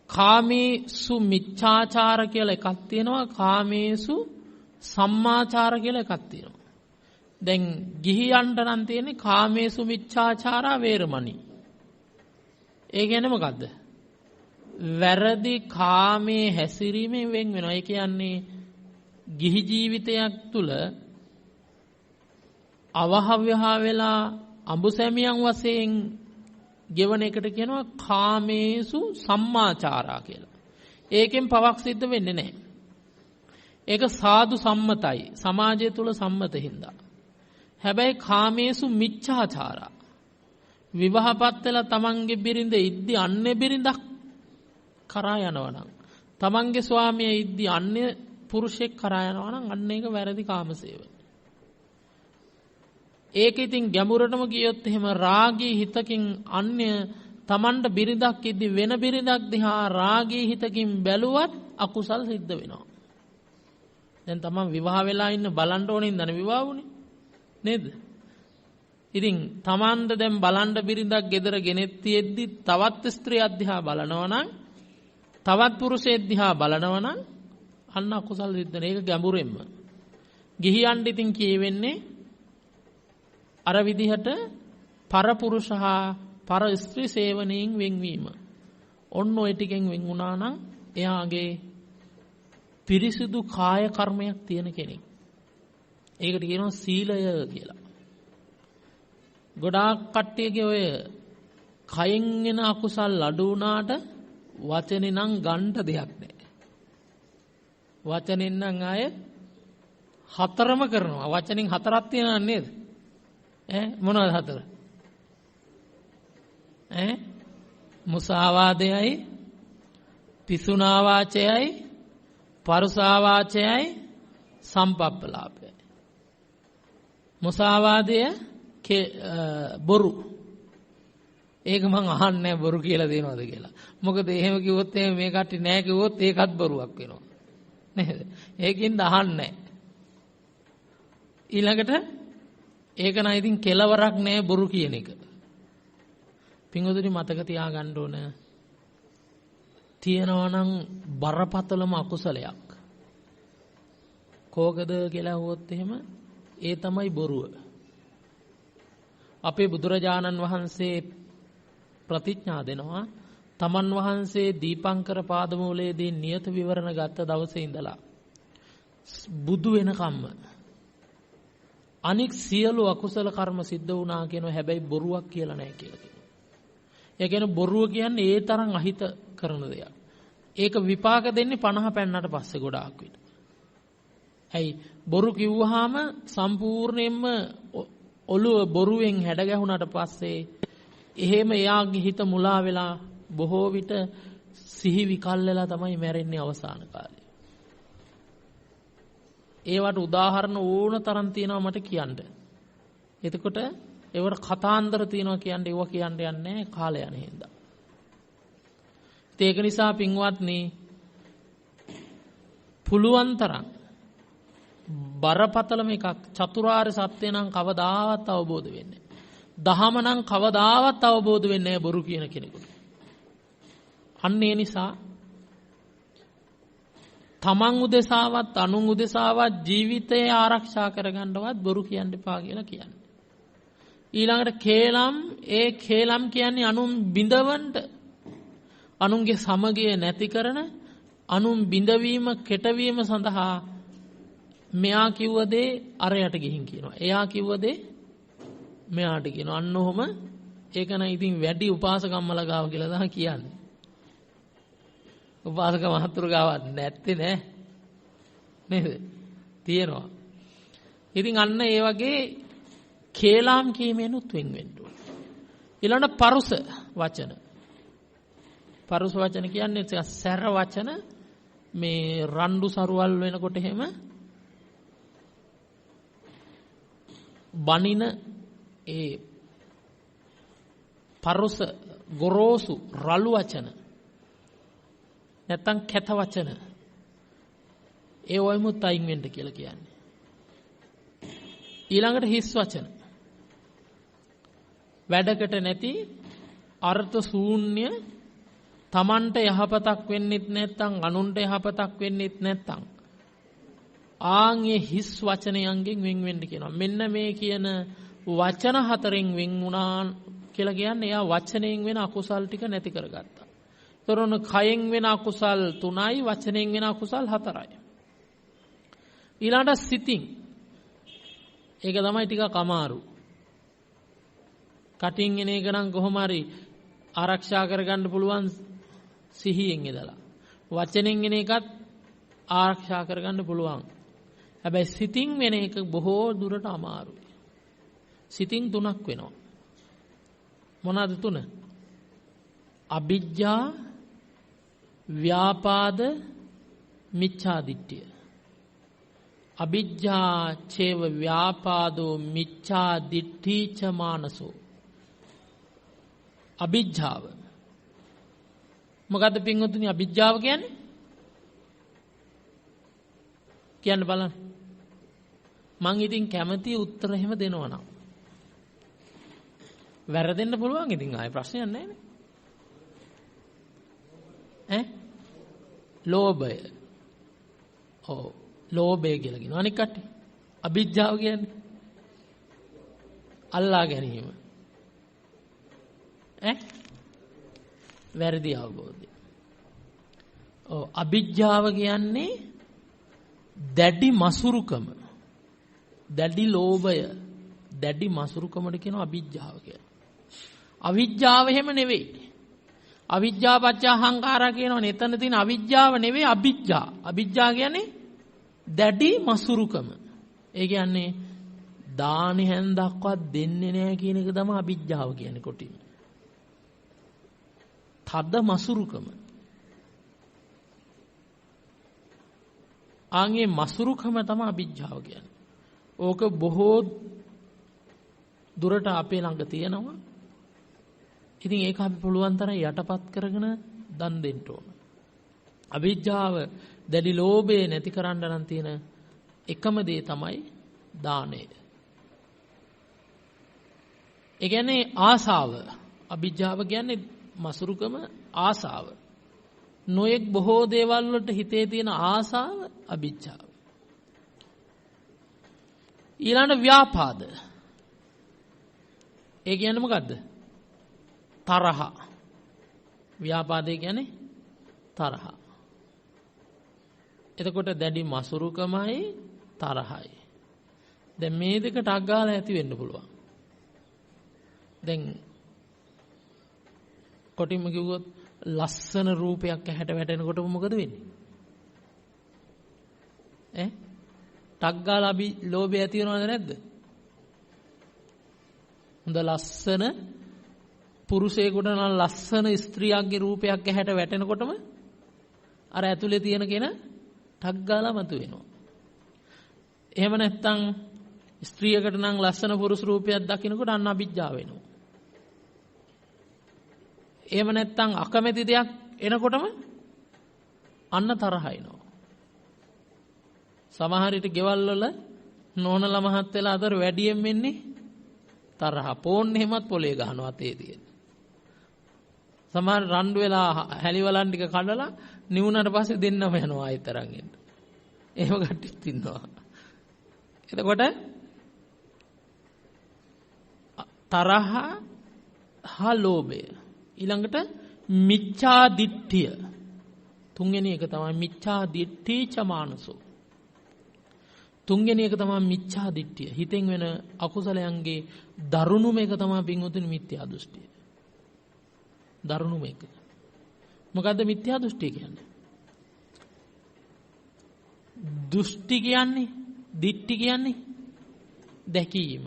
කාමේසු මිච්ඡාචාර කියලා එකක් තියෙනවා. කාමේසු සම්මාචාර කියලා එකක් තියෙනවා. දැන් ගිහියන්ට නම් තියෙන්නේ කාමේසු මිච්ඡාචාරා වේරමණී. ඒ කියන්නේ මොකද්ද? වැරදි කාමයේ හැසිරීමෙන් වෙන් වෙනවා. ඒ කියන්නේ ගිහි ජීවිතයක් තුල අවහව්‍යහා වෙලා අඹුසැමියන් වශයෙන් ගෙවන එකට කියනවා කාමේසු සම්මාචාරා කියලා. ඒකෙන් පවක් සිද්ධ වෙන්නේ නැහැ. ඒක සාදු සම්මතයි. සමාජය තුල සම්මත හින්දා. හැබැයි කාමේසු මිච්ඡාචාරා. විවාහපත් වෙලා තමන්ගේ බිරිඳ ඉද්දි අන්‍ය බිරිඳක් කරා යනවා නම්, තමන්ගේ ස්වාමියා ඉද්දි අන්‍ය පුරුෂයෙක් කරා යනවා නම් අන්න ඒක වැරදි කාමසේවය. ඒක ඉතින් ගැඹුරටම ගියොත් එහෙම රාගී හිතකින් අන්‍ය තමන්ට බිරිඳක් ඉද්දි වෙන බිරිඳක් දිහා රාගී හිතකින් බැලුවත් අකුසල් සිද්ධ වෙනවා. දැන් තමන් විවාහ වෙලා ඉන්න බලන්න ඕනේ ඉඳන විවාහ වුනේ නේද? ඉතින් තමන්ට දැන් බලන්න බිරිඳක් ගෙදර ගෙනෙත් තියෙද්දි තවත් ස්ත්‍රියක් දිහා බලනවා නම්, තවත් පුරුෂයෙක් දිහා බලනවා නම් අන්න අකුසල් සිද්ධ වෙන. ඒක ගැඹුරෙන්ම ගිහියන්ට ඉතින් කියවෙන්නේ අර විදිහට පරපුරුෂ හා පර ස්ත්‍රී සේවනයෙන් වෙන්වීම. ඔන්න ඔය ටිකෙන් වෙන් වුණා නම් එයාගේ පිරිසිදු කාය කර්මයක් තියෙන කෙනෙක්. ඒකට කියනවා සීලය කියලා. ගොඩාක් කට්ටියගේ ඔය කයෙන් එන අකුසල් අඩු වුණාට වචනේ නම් ගන්න දෙයක් නැහැ. වචනෙන් නම් ආයේ හතරම කරනවා. වචනෙන් හතරක් තියෙනව නේද? මොනවද හතර? මුසාවාදයයි, පිසුනා වාචයයි, පරුසා වාචයයි, සම්පප්පලාපයයි. මුසාවාදය බොරු. ඒක මං අහන්නේ බොරු කියලා දෙනවද කියලා. මොකද එහෙම කිව්වොත් එහෙම මේ කට්ටිය නෑ කිව්වොත් ඒකත් බොරුවක් වෙනවා. නේද? ඒකින්ද අහන්නේ. ඊළඟට ඒක නම් ඉතින් කෙලවරක් නෑ බොරු කියන එක. පින්වතුනි මතක තියාගන්න ඕන. තියෙනවා නම් බරපතලම අකුසලයක්. කෝකද කියලා අහුවොත් එහෙම ඒ තමයි බොරුව. අපේ බුදුරජාණන් වහන්සේ ප්‍රතිඥා දෙනවා තමන් වහන්සේ දීපංකර පාදමූලයේදී නියත විවරණ ගත්ත දවසේ ඉඳලා බුදු වෙනකම්ම අනික් සියලු අකුසල කර්ම සිද්ධ වුණා කියනවා. හැබැයි බොරුවක් කියලා නැහැ කියලා කියනවා. ඒ කියන්නේ බොරුව කියන්නේ ඒ තරම් අහිත කරන දෙයක්. ඒක විපාක දෙන්නේ 50 පෙන්නට පස්සේ ගොඩාක් විට. ඇයි බොරු කිව්වහම සම්පූර්ණයෙන්ම ඔළුව බොරුවෙන් හැඩ ගැහුණාට පස්සේ එහෙම එයාගේ හිත මුලා වෙලා බොහෝ විට සිහි විකල්ලලා තමයි මැරෙන්නේ අවසාන කාලේ. ඒවට උදාහරණ ඕන තරම් තියෙනවා මට කියන්න. එතකොට ඒවට කතාන්දර තියෙනවා කියන්න ඒව කියන්න යන්නේ කාලය යන හින්දා. ඒක නිසා පින්වත්නි පුළුවන් තරම් බරපතලම එකක් චතුරාර්ය සත්‍ය නම් කවදාවත් අවබෝධ වෙන්නේ නැහැ. දහම නම් කවදාවත් අවබෝධ වෙන්නේ නැහැ බොරු කියන කෙනෙකුට. අන්න ඒ නිසා තමන් උදෙසාවත් අනුන් උදෙසාවත් ජීවිතය ආරක්ෂා කරගන්නවත් බොරු කියන්න එපා කියලා කියන්නේ. ඊළඟට කේලම් කියන්නේ අනුන් බිඳවන්න, අනුන්ගේ සමගිය නැති කරන, අනුන් බිඳවීම කෙටවීම සඳහා මෙයා කිව්ව දේ අරයට ගිහින් කියනවා. එයා කිව්ව දේ මෙයාට කියනවා. අන්න ඔහම ඒක නම් ඉතින් වැඩි උපාසකම්මලා ගාව කියලා තමයි කියන්නේ. උපාසක මහතුරු ගාවක් නැත්තේ නෑ. නේද? තියෙනවා. ඉතින් අන්න ඒ වගේ කේලාම් කීමෙනුත් වෙන් වෙන්න ඕන. ඊළඟ පරුස වචන. පරුස වචන කියන්නේ සැර වචන මේ රණ්ඩු සරුවල් වෙනකොට එහෙම බනින ඒ පරුස ගොරෝසු රළු වචන නැත්තම් කැත වචන ඒ වයිමුත් අයින් වෙන්න කියලා කියන්නේ. ඊළඟට හිස් වචන. වැඩකට නැති අර්ථ ශූන්‍ය තමන්ට යහපතක් වෙන්නෙත් නැත්තම් අනුන්ට යහපතක් වෙන්නෙත් නැත්තම් ආන්ගේ හිස් වචනයන්ගෙන් වෙන් වෙන්න කියනවා. මෙන්න මේ කියන වචන හතරෙන් වෙන් වුණා කියලා කියන්නේ එයා වචනයෙන් වෙන අකුසල් ටික නැති කරගත්තා. ඒතරොන කයෙන් වෙන අකුසල් 3යි වචනයෙන් වෙන අකුසල් 4යි. ඊළඟට සිතින් ඒක තමයි ටිකක් අමාරු. කටින් එන එක නම් කොහොම හරි ආරක්ෂා කරගන්න පුළුවන් සිහියෙන් ඉඳලා. වචනෙන් එන එකත් ආරක්ෂා කරගන්න පුළුවන්. හැබැයි සිතින් වෙන එක බොහෝ දුරට අමාරුයි. සිතින් 3ක් වෙනවා. මොනවාද 3? අවිජ්ජා, ව්‍යාපාද, මිච්ඡාදිට්ඨිය. අවිජ්ජා චේව ව්‍යාපාදෝ මිච්ඡාදිට්ඨීච මානසෝ. අවිජ්ජාව මොකද්ද පින්වතුනි? අවිජ්ජාව කියන්නේ කියන්න බලන්න. මං ඉතින් කැමති උත්තර එහෙම දෙනවනම් වැරදෙන්න පුළුවන්. ඉතින් ආයෙ ප්‍රශ්නයක් නැහැ නේ. ලෝභය. ඔව් ලෝභය කියලා කියනවා. අනික කට්ටිය අවිජ්ජාව කියන්නේ අල්ලා ගැනීම. වැරදි අවබෝධය. ඔව් අවිජ්ජාව කියන්නේ දැඩි මසුරුකම. දැඩි ලෝභය, දැඩි මසුරුකමට කියනවා අවිජ්ජාව කියලා. අවිජ්ජාව එහෙම නෙවෙයි. අවිජ්ජා පත්‍ය අහංකාරා කියනවනේ. එතන තියෙන අවිජ්ජාව නෙවෙයි අවිජ්ජා. අවිජ්ජා කියන්නේ දැඩි මසුරුකම. ඒ කියන්නේ දානි හැන්දක්වත් දෙන්නේ නැහැ කියන එක තමයි අවිජ්ජාව කියන්නේ කොටින්. තද මසුරුකම. ආන්ගේ මසුරුකම තමයි අවිජ්ජාව කියන්නේ. ඕක බොහෝ දුරට අපේ ළඟ තියෙනවා. ඉතින් ඒක අපි පුළුවන් තරම් යටපත් කරගෙන දන් දෙන්න ඕන. අවිජ්ජාව දැඩි ලෝභය නැති කරන්න නම් තියෙන එකම දේ තමයි දානය. ඒ කියන්නේ ආසාව. අවිජ්ජාව කියන්නේ මසුරුකම, ආසාව. නොයෙක් බොහෝ දේවල් වලට හිතේ තියෙන ආසාව අවිජ්ජාව. ඊළඟ ව්‍යාපාද. ඒ කියන්නේ මොකද්ද? තරහ. ව්‍යාපාදේ කියන්නේ තරහ. එතකොට දැඩි මසුරුකමයි තරහයි. දැන් මේ දෙක ටක් ගාලා ඇති වෙන්න පුළුවන්. දැන් කොටින්ම කිව්වොත් ලස්සන රූපයක් ඇහැට වැටෙනකොට මොකද වෙන්නේ? ටක් ගාලා අපි ලෝභය ඇති වෙනවද නැද්ද? හොඳ ලස්සන පුරුෂයෙකුට නම් ලස්සන ස්ත්‍රියක්ගේ රූපයක් ඇහැට වැටෙනකොටම අර ඇතුලේ තියෙන කෙනා ටක් ගාලා මතුවෙනවා. එහෙම නැත්නම් ස්ත්‍රියකට නම් ලස්සන පුරුෂ රූපයක් දකින්නකොට අන්න අවිජ්ජාව වෙනවා. එහෙම නැත්නම් අකමැති දෙයක් එනකොටම අන්න තරහ එනවා. සමහර විට ගෙවල් වල නෝනලා මහත් වෙලා අතර වැඩියෙන් වෙන්නේ තරහ. පෝන් එහෙමත් පොලේ ගහනවා අතේ තියෙන. සමහර රණ්ඩු වෙලා හැලිවලන් ටික කඩලා නිවුනට පස්සේ දෙන්නම යනවා ආයෙත් තරන් එන්න. එහෙම කට්ටියත් ඉන්නවා. එතකොට තරහ හා ලෝභය. ඊළඟට මිච්ඡා දිට්ඨිය. තුන්වෙනි එක තමයි මිච්ඡා දිට්ඨීච මානසෝ. තුන්වෙනි එක තමයි මිච්ඡා දිට්ඨිය. හිතෙන් වෙන අකුසලයන්ගේ දරුණුම එක තමයි පින්වතුනි මිත්‍යා දෘෂ්ටිය. දරුණුම එක. මොකද්ද මිත්‍යා දෘෂ්ටිය කියන්නේ? දෘෂ්ටි කියන්නේ, දිට්ඨි කියන්නේ දැකීම.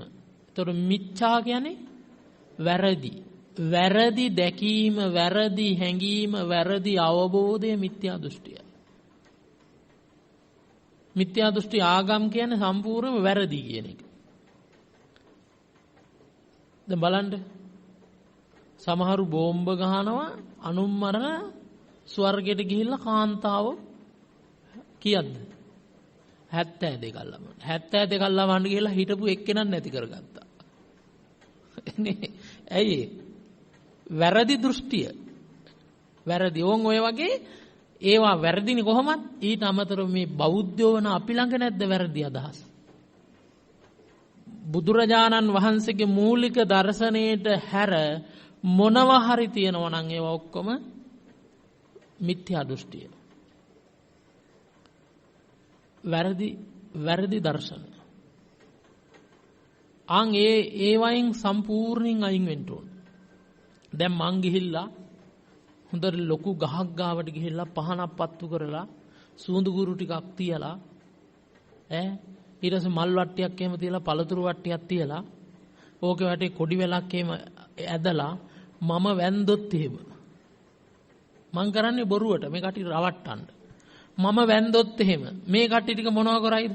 ඒතර මිච්ඡා කියන්නේ වැරදි. වැරදි දැකීම, වැරදි හැඟීම, වැරදි අවබෝධය මිත්‍යා දෘෂ්ටිය. මිත්‍යා දෘෂ්ටි ආගම් කියන්නේ සම්පූර්ණයෙන්ම වැරදි කියන එක. දැන් බලන්න සමහරු බෝම්බ ගහනවා අනුම්මර ස්වර්ගයට ගිහිල්ලා කාන්තාව කීයක්ද 72 කල්ලම 72 කල්ලම වන්න ගිහිල්ලා හිටපු එක්කෙනක් නැති කරගත්තා. ඇයි වැරදි දෘෂ්ටිය වැරදි ඕන් ඔය වගේ ඒවා වැරදිනේ කොහොමද? ඊට අමතරව මේ බෞද්ධයෝ වන අපි ළඟ නැද්ද වැරදි අදහස්? බුදුරජාණන් වහන්සේගේ මූලික දර්ශනයේට හැර මොනවා හරි තියෙනවා නම් ඒවා ඔක්කොම මිත්‍යා දෘෂ්ටිය. වැරදි දර්ශන. ඒ වයින් සම්පූර්ණයෙන් අයින් වෙන්න ඕන. දැන් මං ගිහිල්ලා හොඳට ලොකු ගහක් ගාවට ගිහිල්ලා පහනක් පත්තු කරලා සූඳු කුරු ටිකක් තියලා ඊට පස්සේ මල් වට්ටියක් එහෙම තියලා පළතුරු වට්ටියක් තියලා ඕකේ වටේ කොඩි වෙලක් එහෙම ඇදලා මම වැන්දොත් එහෙම මං කරන්නේ බොරුවට මේ කටි රවට්ටන්න මම වැන්දොත් එහෙම මේ කට්ටිය ටික මොනව කරයිද?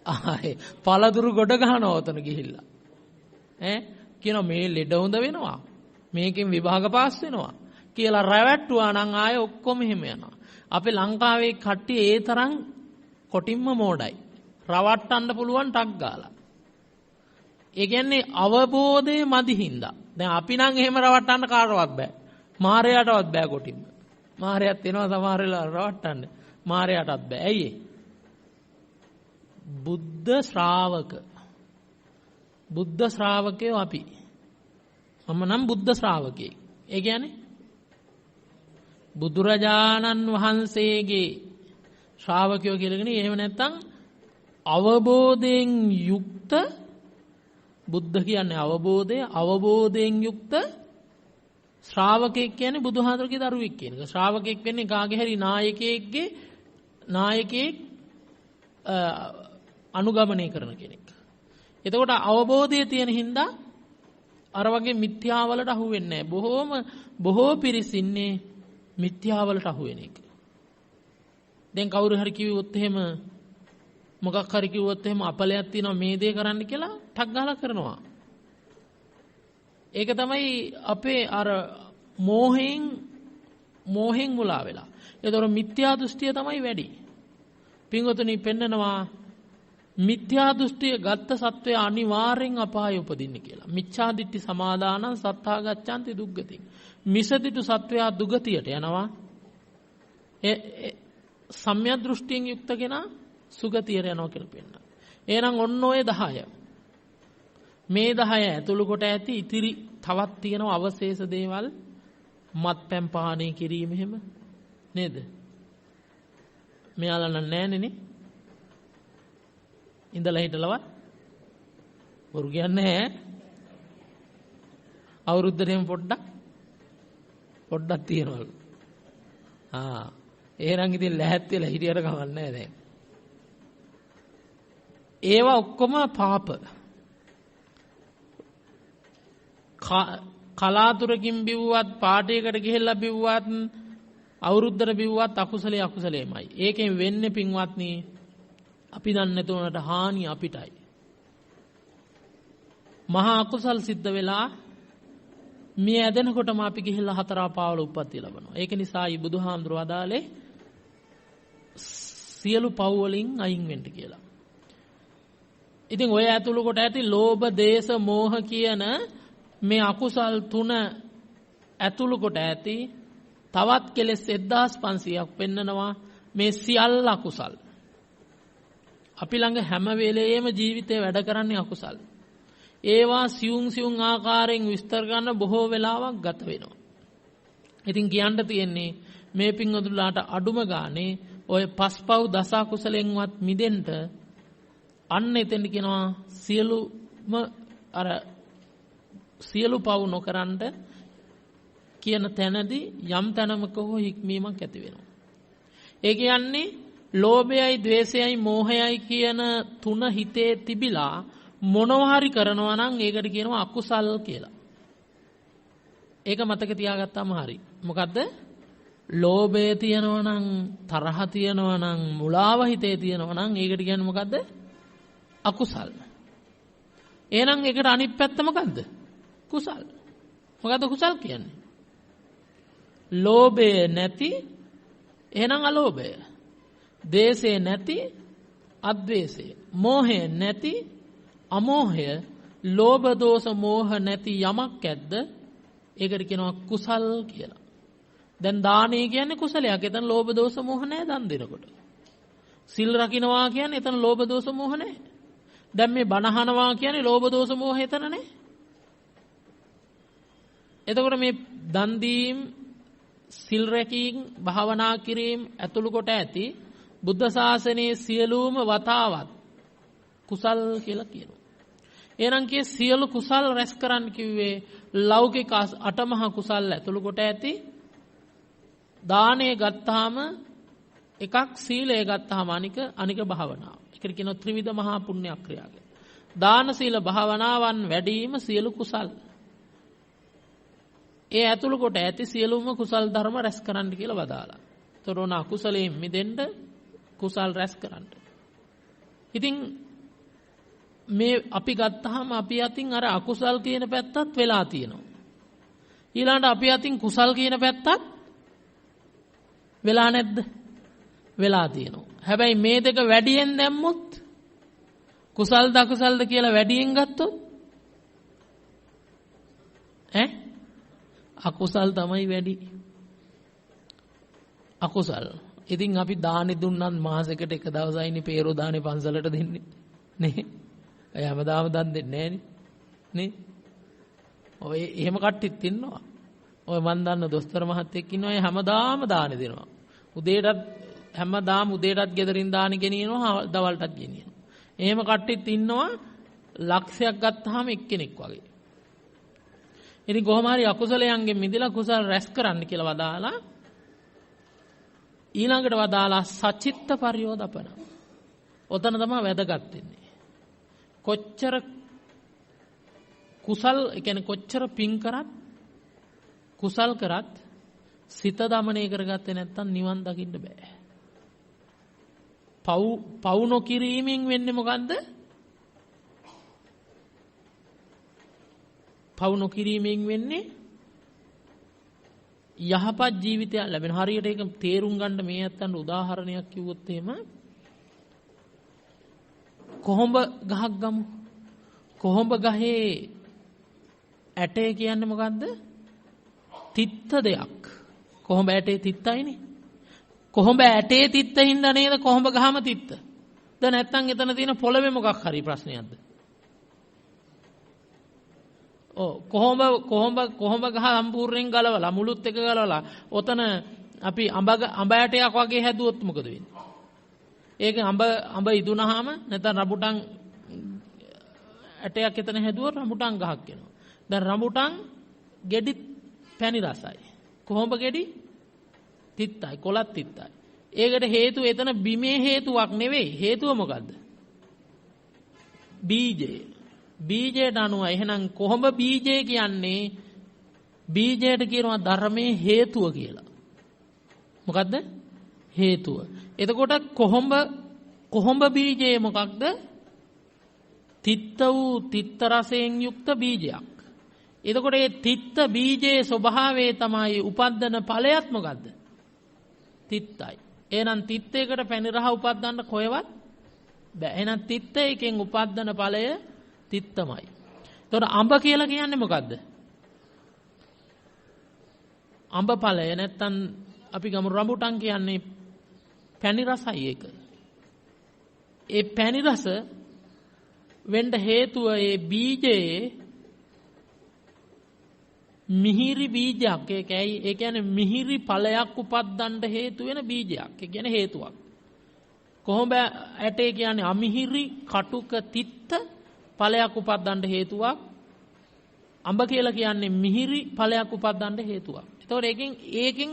ආයේ පළතුරු ගොඩ ගහනවා උතන ගිහිල්ලා කියනවා මේ ලෙඩ හොඳ වෙනවා මේකෙන් විභාග පාස් වෙනවා කියලා රැවට්ටුවා නම් ආයේ ඔක්කොම එහෙම යනවා. අපේ ලංකාවේ කට්ටිය ඒ තරම් කොටින්ම මෝඩයි. රවට්ටන්න පුළුවන් ටක් ගාලා. ඒ කියන්නේ අවබෝධයේ මදි හින්දා. දැන් අපි නම් එහෙම රවට්ටන්න කාටවත් බෑ. මාරයාටවත් බෑ කොටින්ම. මාරයාත් එනවා සමහර වෙලාවට රවට්ටන්න. මාරයාටත් බෑ. ඇයි ඒ? බුද්ධ ශ්‍රාවකයෝ අපි. මම නම් බුද්ධ ශ්‍රාවකයෙක්. ඒ කියන්නේ බුදුරජාණන් වහන්සේගේ ශ්‍රාවකයෝ කියලාගෙන එහෙම නැත්නම් අවබෝධයෙන් යුක්ත බුද්ධ කියන්නේ අවබෝධයෙන් යුක්ත ශ්‍රාවකෙක් කියන්නේ බුදුහාමුදුරුවෝගේ දරුවෙක් කියන එක. ශ්‍රාවකෙක් වෙන්නේ කාගේ හරි නායකයෙක් අනුගමනය කරන කෙනෙක්. එතකොට අවබෝධය තියෙන හින්දා අර වගේ මිත්‍යාවලට අහු වෙන්නේ නැහැ. බොහෝ පිරිස ඉන්නේ මිත්‍යාවලට අහු වෙන එක. දැන් කවුරු හරි කිව්වොත් එහෙම මොකක් හරි කිව්වොත් එහෙම අපලයක් තියෙනවා මේ දේ කරන්න කියලා ටක් ගාලා කරනවා. ඒක තමයි අපේ අර මෝහෙන් මුලා වෙලා. ඒතර මිත්‍යා දෘෂ්ටිය තමයි වැඩි. පින්වතුනි පෙන්නනවා මිත්‍යා දෘෂ්ටිය ගත්ත සත්වය අනිවාර්යෙන් අපාය උපදින්න කියලා. මිච්ඡා දිට්ඨි සමාදානං සත්තා ගච්ඡanti දුග්ගතින්. මිසදිටු සත්වයා දුගතියට යනවා. සම්‍යක් දෘෂ්ටියෙන් යුක්ත කෙනා සුගතියට යනවා කියලා පෙන්නනවා. එහෙනම් ඔන්න ඔය 10. මේ 10 ඇතුළු කොට ඇති ඉතිරි තවත් තියෙනවා අවශේෂ දේවල් මත්පැන් පානය කිරීම එහෙම නේද? මෙයාලා නෑනේ නේ. ඉඳලා හිටලවත් වරු කියන්නේ අවුරුද්දටම පොඩ්ඩක් තියනවලු. එහෙනම් ඉතින් ලැහත් වෙලා හිටියට කමක් නැහැ දැන්. ඒවා ඔක්කොම පාප. කලාතුරකින් බිව්වත් පාටයකට ගිහිල්ලා බිව්වත් අවුරුද්දට බිව්වත් අකුසලෙමයි. ඒකෙන් වෙන්නේ පින්වත්නි අපි දන්නේ නැතුනට හානිය අපිටයි. මහා අකුසල් සිද්ධ වෙලා මේ ඇදෙනකොටම අපි ගිහිල්ලා හතර පාවල උප්පත්ති ලබනවා. ඒක නිසායි බුදුහාමුදුරුවෝ අදාලේ සියලු පව් වලින් අයින් වෙන්න කියලා. ඉතින් ඔය ඇතුළු කොට ඇති ලෝභ, දේශ, මෝහ කියන මේ අකුසල් තුන ඇතුළු කොට ඇති තවත් කෙලෙස් 1500ක් පෙන්නනවා. මේ සියල්ල අකුසල්. අපි ළඟ හැම වෙලේම ජීවිතේ වැඩ කරන්නේ අකුසල්. ඒවා සියුම් ආකාරයෙන් විස්තර කරන්න බොහෝ වෙලාවක් ගත වෙනවා. ඉතින් කියන්න තියෙන්නේ මේ පින්වතුන්ලාට අඩුම ගානේ ඔය පස්පව් දස කුසලෙන්වත් මිදෙන්න අන්න එතෙන් කියනවා සියලු පව් නොකරන්න කියන තැනදී යම් තැනමක හෝ හික්මීමක් ඇති වෙනවා. ඒ කියන්නේ ලෝභයයි, ද්වේෂයයි, මෝහයයි කියන තුන හිතේ තිබිලා මොනවා හරි කරනවා නම් ඒකට කියනවා අකුසල් කියලා. ඒක මතක තියාගත්තාම හරි. මොකද්ද? ලෝභය තියෙනවා නම්, තරහ තියෙනවා නම්, මුලාව හිතේ තියෙනවා නම් ඒකට කියන්නේ මොකද්ද? අකුසල්. එහෙනම් ඒකට අනිත් පැත්ත මොකද්ද? කුසල්. මොකද්ද කුසල් කියන්නේ? ලෝභය නැති එහෙනම් අලෝභය. ද්වේෂය නැති අද්වේෂය. මෝහය නැති අමෝහය. ලෝභ දෝෂ මෝහ නැති යමක් ඇද්ද? ඒකට කියනවා කුසල් කියලා. දැන් දානය කියන්නේ කුසලයක්. එතන ලෝභ දෝෂ මෝහ නැහැ දන් දෙනකොට. සිල් රකින්නවා කියන්නේ එතන ලෝභ දෝෂ මෝහ නැහැ. දැන් මේ බණ අහනවා කියන්නේ ලෝභ දෝෂ මෝහ එතන නැහැ. එතකොට මේ දන් දීම්, සිල් රැකීම්, භාවනා කිරීම ඇතුළු කොට ඇති බුද්ධ ශාසනයේ සියලුම වතාවත් කුසල් කියලා කියනවා. එහෙනම් කිය සියලු කුසල් රැස් කරන්න කිව්වේ ලෞකික අටමහා කුසල් ඇතුළු කොට ඇති දානය ගත්තාම එකක්, සීලය ගත්තාම අනික භාවනාව. ඒකට කියනවා ත්‍රිවිධ මහා පුණ්‍ය ක්‍රියා කියලා. දාන සීල භාවනාවන් වැඩිම සියලු කුසල්. ඒ ඇතුළු කොට ඇති සියලුම කුසල් ධර්ම රැස් කරන්න කියලා වදාලා. තොරණ අකුසලයෙන් මිදෙන්න කුසල් රැස් කරන්න. ඉතින් මේ අපි ගත්තාම අපි අතින් අර අකුසල් කියන පැත්තත් වෙලා තියෙනවා. ඊළඟට අපි අතින් කුසල් කියන පැත්තත් වෙලා නැද්ද? වෙලා තියෙනවා. හැබැයි මේ දෙක වැඩියෙන් දැම්මොත් කුසල්ද අකුසල්ද කියලා වැඩියෙන් ගත්තොත් අකුසල් තමයි වැඩි. අකුසල්. ඉතින් අපි දානි දුන්නත් මාසෙකට එක දවසයිනේ පේරෝ දානේ පන්සලට දෙන්නේ. නේ? අය හැමදාම දන් දෙන්නේ නැහනේ. නේ? ඔය එහෙම කට්ටියත් ඉන්නවා. ඔය මන් දන්න දොස්තර මහත්තයෙක් ඉන්නවා. ඒ හැමදාම දානේ දෙනවා. හැමදාම උදේටත් ගෙදරින් දානි ගෙනියනවා, දවල්ටත් ගෙනියනවා. එහෙම කට්ටියත් ඉන්නවා. ලක්ෂයක් ගත්තාම එක්කෙනෙක් වගේ. ඉතින් කොහොම හරි අකුසලයන්ගෙන් මිදලා කුසල රැස් කරන්න කියලා වදාලා ඊළඟට වදාලා සචිත්ත පරියෝදපන. ඔතන තමයි වැදගත් වෙන්නේ. කොච්චර කුසල්, ඒ කියන්නේ කොච්චර පින් කරත් කුසල් කරත් සිත දමනය කරගත්තේ නැත්නම් නිවන් දකින්න බෑ. පව් නොකිරීමෙන් වෙන්නේ මොකද්ද? පව් නොකිරීමෙන් වෙන්නේ යහපත් ජීවිතයක් ලැබෙන. හරියට ඒක තේරුම් ගන්න මේ අතට උදාහරණයක් කිව්වොත් එහෙම කොහොඹ ගහක් ගමු. කොහොඹ ගහේ ඇටේ කියන්නේ මොකද්ද? තිත්ත දෙයක්. කොහොඹ ඇටේ තිත්තයිනේ. කොහොඹ ඇටේ තිත්ත හින්දා නේද කොහොඹ ගහම තිත්ත. ද නැත්නම් එතන තියෙන පොළවේ මොකක් හරි ප්‍රශ්නයක්ද? කොහොඹ ගහ සම්පූර්ණයෙන් ගලවලා මුළුත් එක ගලවලා ඔතන අපි අඹ ඇටයක් වගේ හැදුවොත් මොකද වෙන්නේ? ඒක අඹ ඉදුණාම නැත්නම් රඹුටන් ඇටයක් එතන හැදුවොත් රඹුටන් ගහක් වෙනවා. දැන් රඹුටන් ගෙඩි පැණි රසයි. කොහොඹ ගෙඩි තිත්තයි, කොලත් තිත්තයි. ඒකට හේතුව එතන බිමේ හේතුවක් නෙවෙයි. හේතුව මොකද්ද? බීජය. බීජයට අනුව එහෙනම් කොහොඹ බීජය කියන්නේ බීජයට කියනවා ධර්මයේ හේතුව කියලා. මොකද්ද? හේතුව. එතකොට කොහොඹ බීජය මොකක්ද? තිත්ත වූ තිත්ත රසයෙන් යුක්ත බීජයක්. එතකොට මේ තිත්ත බීජයේ ස්වභාවය තමයි උපද්දන ඵලයත් මොකද්ද? තිත්තයි. එහෙනම් තිත්තයකට පැණි රහ උපද්දන්න කොහෙවත් බෑ. එහෙනම් තිත්ත එකෙන් උපද්දන ඵලය තිත්තමයි. එතකොට අඹ කියලා කියන්නේ මොකද්ද? අඹ ඵලය නැත්තම් අපි ගමු රඹුටන් කියන්නේ පැණි රසයි ඒක. ඒ පැණි රස වෙන්න හේතුව ඒ බීජයේ මිහිරි බීජයක්. ඒකයි ඒ කියන්නේ මිහිරි ඵලයක් උපද්දන්න හේතු වෙන බීජයක්. ඒ කියන්නේ හේතුවක්. කොහොඹ ඇටේ කියන්නේ අමිහිරි කටුක තිත්ත ඵලයක් උපද්දන්න හේතුවක්. අඹ කියලා කියන්නේ මිහිරි ඵලයක් උපද්දන්න හේතුවක්. ඒතකොට ඒකෙන්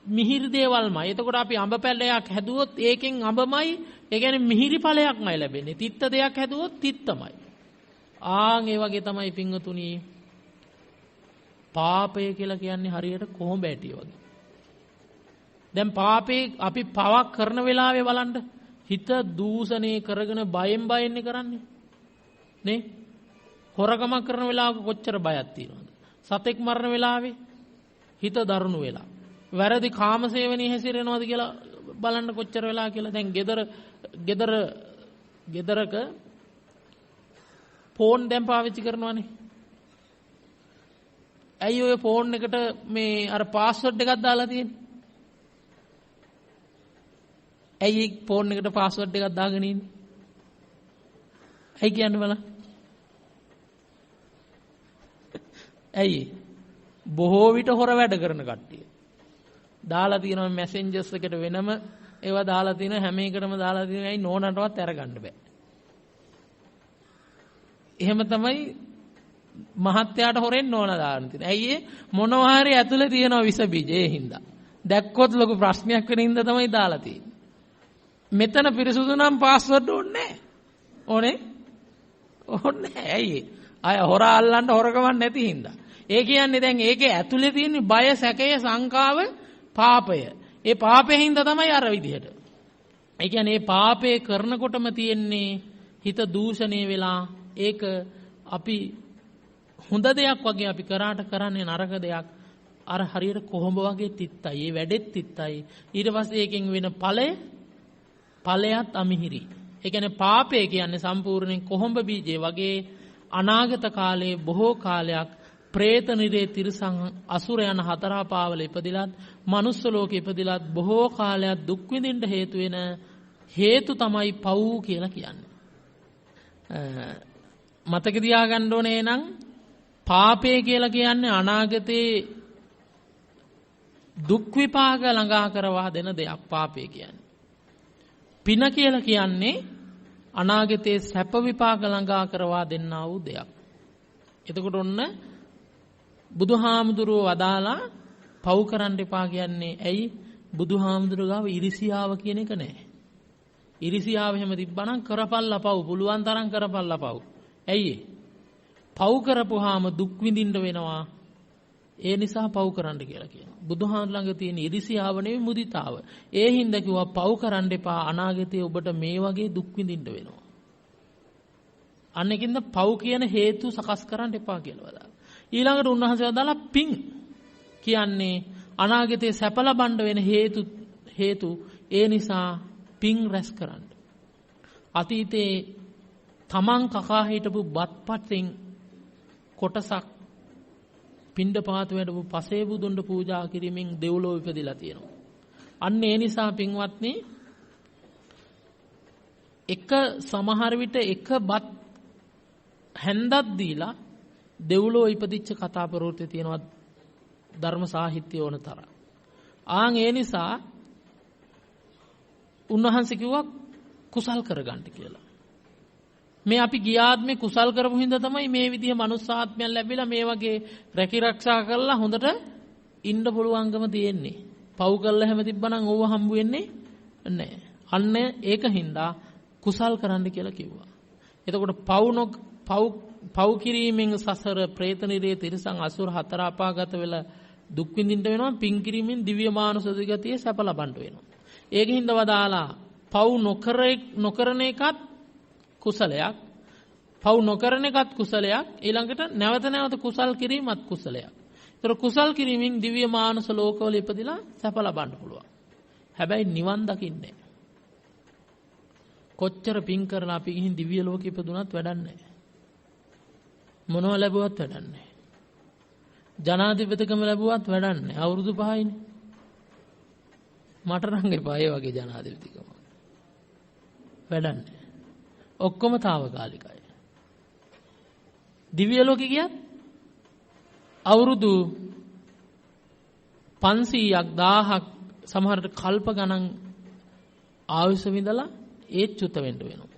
මිහිරි දේවල්මයි. එතකොට අපි අඹ පැලයක් හැදුවොත් ඒකෙන් අඹමයි. ඒ කියන්නේ මිහිරි ඵලයක්මයි ලැබෙන්නේ. තිත්ත දෙයක් හැදුවොත් තිත්තමයි. ඒ වගේ තමයි පින්වතුනි පාපය කියලා කියන්නේ හරියට කොහොඹ ඇටිය වගේ. දැන් පාපේ අපි පවක් කරන වෙලාවේ බලන්න හිත දූෂණය කරගෙන බයෙන් කරන්නේ නේ. හොරකමක් කරන වෙලාවක කොච්චර බයක් තියෙනවද? සතෙක් මරන වෙලාවේ හිත දරුණු වෙලා. වැරදි කාමසේවණී හැසිරෙනවද කියලා බලන්න කොච්චර වෙලා කියලා. දැන් ගෙදරක ෆෝන් දැන් පාවිච්චි කරනවානේ. ඇයි ඔය ෆෝන් එකට මේ අර පාස්වර්ඩ් එකක් දාලා තියෙන්නේ? ඇයි ෆෝන් එකට පාස්වර්ඩ් එකක් දාගෙන ඉන්නේ? ඇයි කියන්නේ බලන්න. ඇයි? බොහෝ විට හොර වැඩ කරන කට්ටිය. දාලා තියෙනවා මැසෙන්ජර්ස් එකට වෙනම ඒවා දාලා තියෙනවා හැම එකටම දාලා තියෙනවා. ඇයි නෝනටවත් අරගන්න බෑ. එහෙම තමයි මහත්යාට හොරෙන් නෝන දාන්න තියෙනවා. ඇයි මොනවා හරි ඇතුලේ තියෙනවා විස බීජ ඒ හින්දා. දැක්කොත් ලොකු ප්‍රශ්නයක් වෙන හින්දා තමයි දාලා තියෙන්නේ. මෙතන පිරිසුදු නම් පාස්වර්ඩ් ඕනේ නැහැ. ඕනේ ඇයි? අය හොරා අල්ලන්න හොරකමක් නැති හින්දා. ඒ කියන්නේ දැන් ඒකේ ඇතුලේ තියෙන බය, සැකය, සංකාව, පාපය. ඒ පාපයෙන් හින්දා තමයි අර විදිහට. ඒ කියන්නේ මේ පාපේ කරනකොටම තියෙන්නේ හිත දූෂණය වෙලා ඒක අපි හොඳ දෙයක් වගේ අපි කරාට කරන්නේ නරක දෙයක්. අර හරියට කොහොඹ වගේ තිත්තයි. ඒ වැඩෙත් තිත්තයි. ඊට පස්සේ ඒකෙන් වෙන ඵලයත් අමිහිරි. ඒ කියන්නේ පාපය කියන්නේ සම්පූර්ණයෙන් කොහොඹ බීජේ වගේ අනාගත කාලයේ බොහෝ කාලයක් പ്രേත නිරේ තිරසං අසුර යන හතර පාවල ඉපදිලත් මනුස්ස ලෝකෙ ඉපදිලත් බොහෝ කාලයක් දුක් විඳින්න හේතු වෙන හේතු තමයි පව් කියලා කියන්නේ. මතක තියාගන්න ඕනේ නම් පාපය කියලා කියන්නේ අනාගතේ දුක් විපාක ළඟා කරවා දෙන දෙයක් පාපය කියන්නේ. පින කියලා කියන්නේ අනාගතේ සැප විපාක ළඟා කරවා දෙන්නා වූ දෙයක්. එතකොට ඔන්න බුදුහාමුදුරුවෝ වදාලා පව් කරන්න එපා කියන්නේ ඇයි? බුදුහාමුදුරුවෝ ගාව ඉරිසියාව කියන එක නැහැ. ඉරිසියාව එහෙම තිබ්බනම් කරපල්ලා පව්, පුළුවන් තරම් කරපල්ලා පව්. ඇයි? පව් කරපුවාම දුක් විඳින්න වෙනවා. ඒ නිසා පව් කරන්න කියලා කියනවා. බුදුහාමුදුරුවෝ ළඟ තියෙන ඉරිසියාව නෙවෙයි මුදිතාව. ඒ හින්දා කිව්වා පව් කරන්න එපා, අනාගතයේ ඔබට මේ වගේ දුක් විඳින්න වෙනවා. අන්නකින්ද පව් කියන හේතු සකස් කරන්න එපා කියලා වදාළා. ඊළඟට උන්වහන්සේ වදාලා පින් කියන්නේ අනාගතයේ සැප ලබන්න වෙන හේතු ඒ නිසා පින් රැස් කරන්න. අතීතේ තමන් කකා හිටපු බත්පත්ෙන් කොටසක් පිණ්ඩපාත වැඩපු පසේ බුදුන්ට පූජා කිරීමෙන් දෙව්ලොව ඉපදිලා තියෙනවා. අන්න ඒ නිසා පින්වත්නි එක සමහර විට එක බත් හැන්දක් දීලා දෙව්ලොව ඉපදිච්ච කතා ප්‍රවෘත්ති තියෙනවා ධර්ම සාහිත්‍ය ඕන තරම්. ඒ නිසා උන්වහන්සේ කිව්වා කුසල් කරගන්න කියලා. මේ අපි ගියාත්මේ කුසල් කරපු හින්දා තමයි මේ විදිහ මනුස්සාත්මයන් ලැබිලා මේ වගේ රැකී ආරක්ෂා කරලා හොඳට ඉන්න පුළුවන්කම තියෙන්නේ. පව් කරලා හැම තිබ්බනම් ඕව හම්බ වෙන්නේ නැහැ. අන්න ඒක හින්දා කුසල් කරන්න කියලා කිව්වා. එතකොට පව් කිරීමෙන් සසර പ്രേත නිරේ තිරසං අසුර හතර අපාගත වෙලා දුක් විඳින්න වෙනවා. පින් කිරීමෙන් දිව්‍ය මානුෂ දිගතිය සැප ලබන්න වෙනවා. ඒකින්ද වදාලා පව් නොකරන එකත් කුසලයක්. පව් නොකරන එකත් කුසලයක්. ඊළඟට නැවත කුසල් කිරීමත් කුසලයක්. ඒතර කුසල් කිරීමෙන් දිව්‍ය මානුෂ ලෝකවල ඉපදිලා සැප ලබන්න පුළුවන්. හැබැයි නිවන් දකින්නේ කොච්චර පින් කරලා අපි ගිහින් දිව්‍ය ලෝකෙ ඉපදුනත් වැඩක් නැහැ. මොනව ලැබුවත් වැඩක් නැහැ. ජනාධිපතිකම ලැබුවත් වැඩක් නැහැ. අවුරුදු 5යිනේ. මට නම් එපා ඒ වගේ ජනාධිපතිකම. වැඩක් නැහැ. ඔක්කොම తాවකාලිකයි. දිව්‍ය ලෝකෙ ගියත් අවුරුදු 500ක් 1000ක් සමහරට කල්ප ගණන් ආයුෂ විඳලා ඒත් චුත වෙන්න වෙනවා.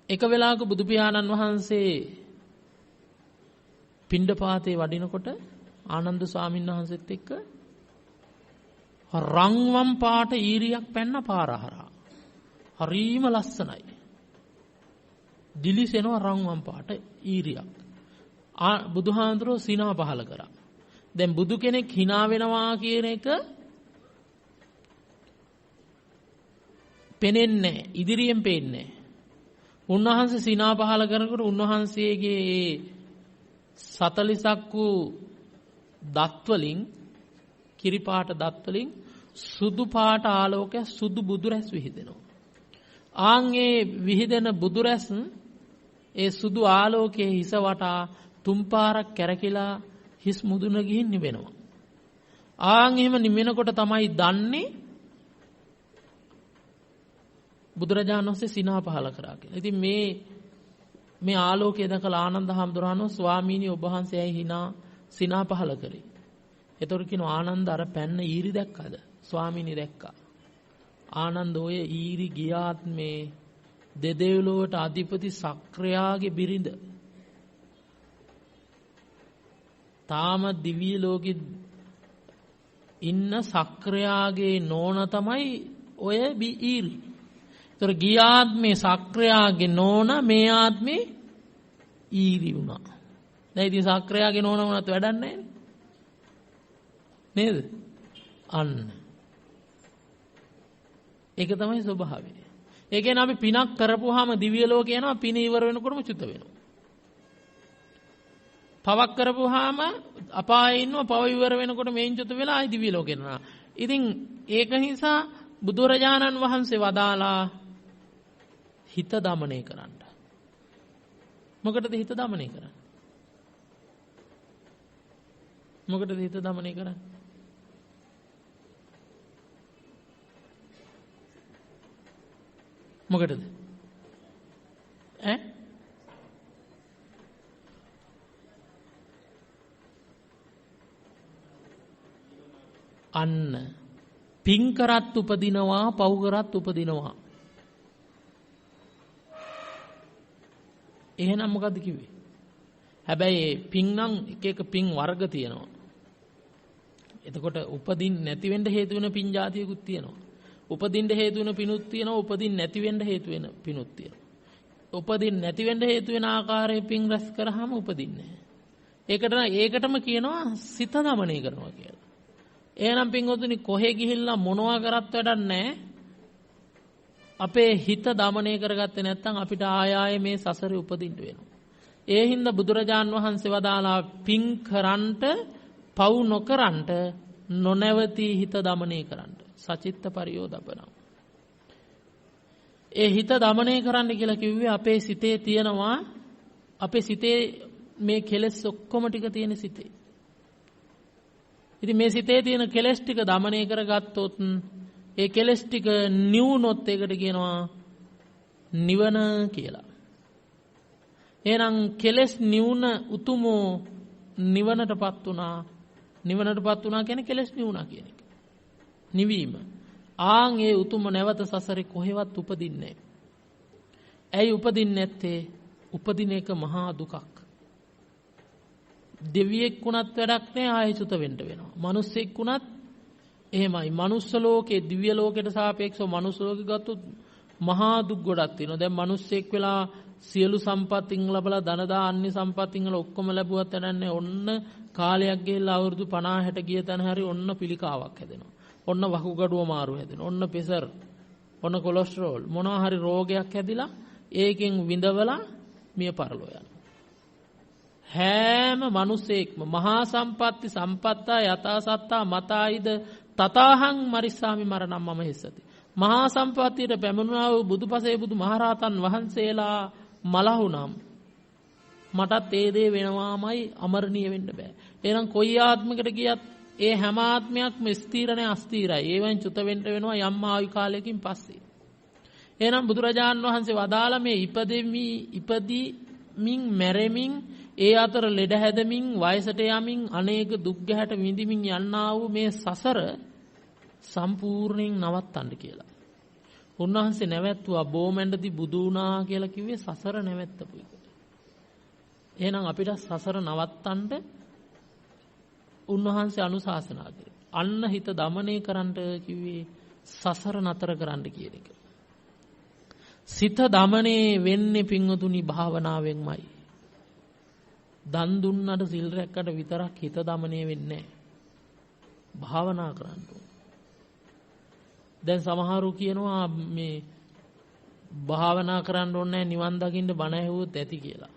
එක වෙලාවක බුදු පියාණන් වහන්සේ පිණ්ඩපාතේ වඩිනකොට ආනන්ද ස්වාමීන් වහන්සේත් එක්ක රන්වම් පාට ඊරියක් පැන්න පාර හරහා. හරිම ලස්සනයි. දිලිසෙනවා රන්වම් පාට ඊරියක්. බුදුහාඳුරෝ සිනා පහල කරා. දැන් බුදු කෙනෙක් hina වෙනවා කියන එක පෙනෙන්නේ ඉදිරියෙන් පේන්නේ. උන්වහන්සේ සිනා පහල කරනකොට උන්වහන්සේගේ 40ක් වූ දත් වලින් කිරිපාට දත් වලින් සුදු පාට ආලෝකය සුදු බුදුරැස් විහිදෙනවා. ආන්ගේ විහිදෙන බුදුරැස් ඒ සුදු ආලෝකයේ හිස වටා තුන් පාරක් කැරකිලා හිස් මුදුන ගිහින් නිවෙනවා. ආන් එහෙම නිවෙනකොට තමයි දන්නේ බුදුරජාණන් වහන්සේ සිනා පහල කරා කියලා. ඉතින් මේ ආලෝකය දැකලා ආනන්ද හාමුදුරනෝ ස්වාමීනි ඔබ වහන්සේයි සිනා පහල කරේ. එතකොට කියනවා ආනන්ද අර පැන්න ඊරි දැක්කද? ස්වාමීනි දැක්කා. ආනන්ද ඔය ඊරි ගියාත්මේ දෙදෙව්ලොවට අධිපති සක්‍රයාගේ බිරිඳ. තාම දිව්‍ය ලෝකෙ ඉන්න සක්‍රයාගේ නෝන තමයි ඔය ඊරි. ඒතර ගියාත්මේ සක්‍රයාගේ නෝන මේ ආත්මේ ඊරි වුණා. දැන් ඉතින් සක්‍රයාගේ නෝන වුණත් වැඩක් නැහැ නේද? අන්න. ඒක තමයි ස්වභාවය. ඒ කියන්නේ අපි පිනක් කරපුවාම දිව්‍ය ලෝකේ යනවා, පින ඉවර වෙනකොටම චුත වෙනවා. පවක් කරපුවාම අපායේ ඉන්නවා, පව ඉවර වෙනකොට මේන් චුත වෙලා ආයි දිව්‍ය ලෝකේ යනවා. ඉතින් ඒක නිසා බුදුරජාණන් වහන්සේ වදාලා හිත දමනය කරන්න. මොකටද හිත දමනය කරන්නේ? මොකටද හිත දමනය කරන්නේ? මොකටද? අන්න පින් කරත් උපදිනවා, පව් කරත් උපදිනවා. එහෙනම් මොකද්ද කිව්වේ? හැබැයි පින් නම් එක එක පින් වර්ග තියෙනවා. එතකොට උපදින්න නැති වෙන්න හේතු වෙන පින් જાතියකුත් තියෙනවා. උපදින්න හේතු වෙන පිනුත් තියෙනවා, උපදින්න නැති වෙන්න හේතු වෙන පිනුත් තියෙනවා. උපදින්න නැති වෙන්න හේතු වෙන ආකාරයේ පින් රැස් කරාම උපදින්නේ. ඒකටම කියනවා සිත දමනය කරනවා කියලා. එහෙනම් පින්වතුනි කොහේ ගිහිල්ලා මොනවා කරත් වැඩක් නැහැ. අපේ හිත දමනය කරගත්තේ නැත්නම් අපිට ආයෙ මේ සසරේ උපදින්න වෙනවා. ඒ හින්දා බුදුරජාන් වහන්සේ වදාලා පින් කරන්ට පව් නොකරන්ට නොනැවති හිත දමනය කරන්න. සචිත්ත පරියෝදපන. ඒ හිත දමනය කරන්න කියලා කිව්වේ අපේ සිතේ තියෙනවා, අපේ සිතේ මේ කෙලෙස් ඔක්කොම ටික තියෙන සිතේ. ඉතින් මේ සිතේ තියෙන කෙලෙස් ටික දමනය කරගත්තොත් ඒ කෙලෙස් ටික නිවුනොත් ඒකට කියනවා නිවන කියලා. එහෙනම් කෙලෙස් නිවුන උතුමෝ නිවනටපත් උනා. නිවනටපත් උනා කියන්නේ කෙලෙස් නිවුනා කියන එක. නිවීම. ආන් ඒ උතුම නැවත සසරේ කොහෙවත් උපදින්නේ නැහැ. ඇයි උපදින්නේ නැත්තේ? උපදින එක මහා දුකක්. දෙවියෙක් වුණත් වැඩක් නැහැ, ආයෙ චුත වෙන්න වෙනවා. මිනිස්සෙක් වුණත් එහෙමයි. මනුස්ස ලෝකේ දිව්‍ය ලෝකයට සාපේක්ෂව මනුස්ස ලෝකෙ ගත්තොත් මහා දුක් ගොඩක් තියෙනවා. දැන් මිනිස්සෙක් වෙලා සියලු සම්පත්තින් ලැබලා ධන දාන්නේ සම්පත්තින් වල ඔක්කොම ලැබුවත් නැන්නේ. ඔන්න කාලයක් ගිහිල්ලා අවුරුදු 50 60 ගිය තැන හරි ඔන්න පිළිකාවක් හැදෙනවා. ඔන්න වකුගඩුව මාරු හැදෙනවා. ඔන්න ප්‍රෙෂර්, ඔන්න කොලෙස්ටරෝල් මොනවා හරි රෝගයක් හැදිලා ඒකෙන් විඳවලා මිය පරලෝ යනවා. හැම මිනිසෙක්ම මහා සම්පatti සම්පත්තා යතා සත්තා මතායිද තතාහං මරිස්සාමි මරණම් මම හිස්සති. මහා සම්පත්තියට පැමුණා වූ බුදුපසේ බුදු මහරහතන් වහන්සේලා මලහුනම් මටත් ඒ දේ වෙනවාමයි, අමරණීය වෙන්න බෑ. එහෙනම් කොයි ආත්මයකට ගියත් ඒ හැම ආත්මයක්ම ස්ථීර නැහැ, අස්ථීරයි. ඒවෙන් චුත වෙන්න වෙනවා යම් ආයු කාලයකින් පස්සේ. එහෙනම් බුදුරජාන් වහන්සේ වදාළ මේ ඉපදිමින් මැරෙමින් ඒ අතර ලෙඩ හැදමින් වයසට යමින් අනේක දුක් ගැහැට විඳිමින් යන්නා වූ මේ සසර සම්පූර්ණයෙන් නවත්තන්න කියලා. උන්වහන්සේ නැවැත්තුවා බෝමැණ්ඩදී බුදු වුණා කියලා කිව්වේ සසර නැවැත්තපු එක. එහෙනම් අපිට සසර නවත්තන්න උන්වහන්සේ අනුශාසනා කළා. අන්න හිත দমনය කරන්න කිව්වේ සසර නතර කරන්න කියන එක. සිත দমনය වෙන්නේ පින්වතුනි භාවනාවෙන්මයි. දන් දුන්නට සිල් රැක්කට විතරක් හිත দমনය වෙන්නේ නැහැ. භාවනා කරන්න ඕන. දැන් සමහරු කියනවා මේ භාවනා කරන්න ඕනේ නිවන් දකින්න බණ ඇහුවොත් ඇති කියලා.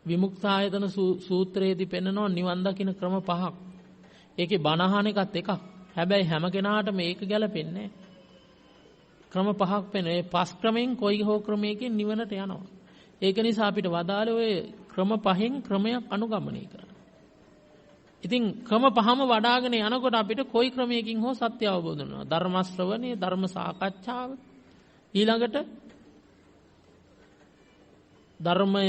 විමුක්තායතන සූත්‍රයේදී පෙන්නනවා නිවන් දකින්න ක්‍රම 5ක්. ඒකේ බණ අහන එකත් එකක්. හැබැයි හැම කෙනාටම මේක ගැලපෙන්නේ ක්‍රම 5ක් පෙන්න. ඒ 5 ක්‍රමෙන් කොයි හෝ ක්‍රමයකින් නිවනට යනවා. ඒක නිසා අපිට වදාළේ ඔය ක්‍රම 5න් ක්‍රමයක් අනුගමනය කරන්න. ඉතින් ක්‍රම 5ම වඩාගෙන යනකොට අපිට කොයි ක්‍රමයකින් හෝ සත්‍ය අවබෝධ වෙනවා. ධර්ම ශ්‍රවණය, ධර්ම සාකච්ඡාව, ඊළඟට ධර්මය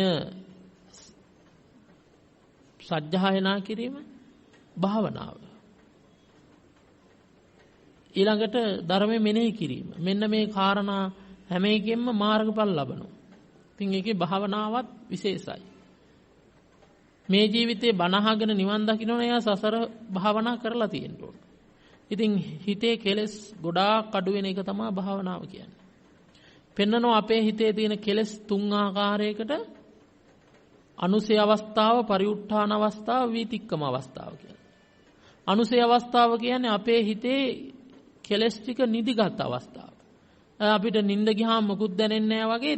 සජ්ජායනා කිරීම, භාවනාව. ඊළඟට ධර්මයේ මෙනෙහි කිරීම. මෙන්න මේ කාරණා හැම එකෙන්ම මාර්ගඵල ලබනවා. ඉතින් ඒකේ භාවනාවත් විශේෂයි. මේ ජීවිතේ බණ අහගෙන නිවන් දකින්න එයා සසර භාවනා කරලා තියෙන්න ඕන. ඉතින් හිතේ කෙලෙස් ගොඩාක් අඩු වෙන එක තමයි භාවනාව කියන්නේ. පෙන්නනවා අපේ හිතේ තියෙන කෙලෙස් 3 ආකාරයකට අනුසය අවස්ථාව, පරිඋත්ථාන අවස්ථාව, වීතික්කම අවස්ථාව කියලා. අනුසය අවස්ථාව කියන්නේ අපේ හිතේ කෙලෙස් ටික නිදිගත් අවස්ථාව. අපිට නිින්ද ගියාම මොකුත් දැනෙන්නේ නැහැ වගේ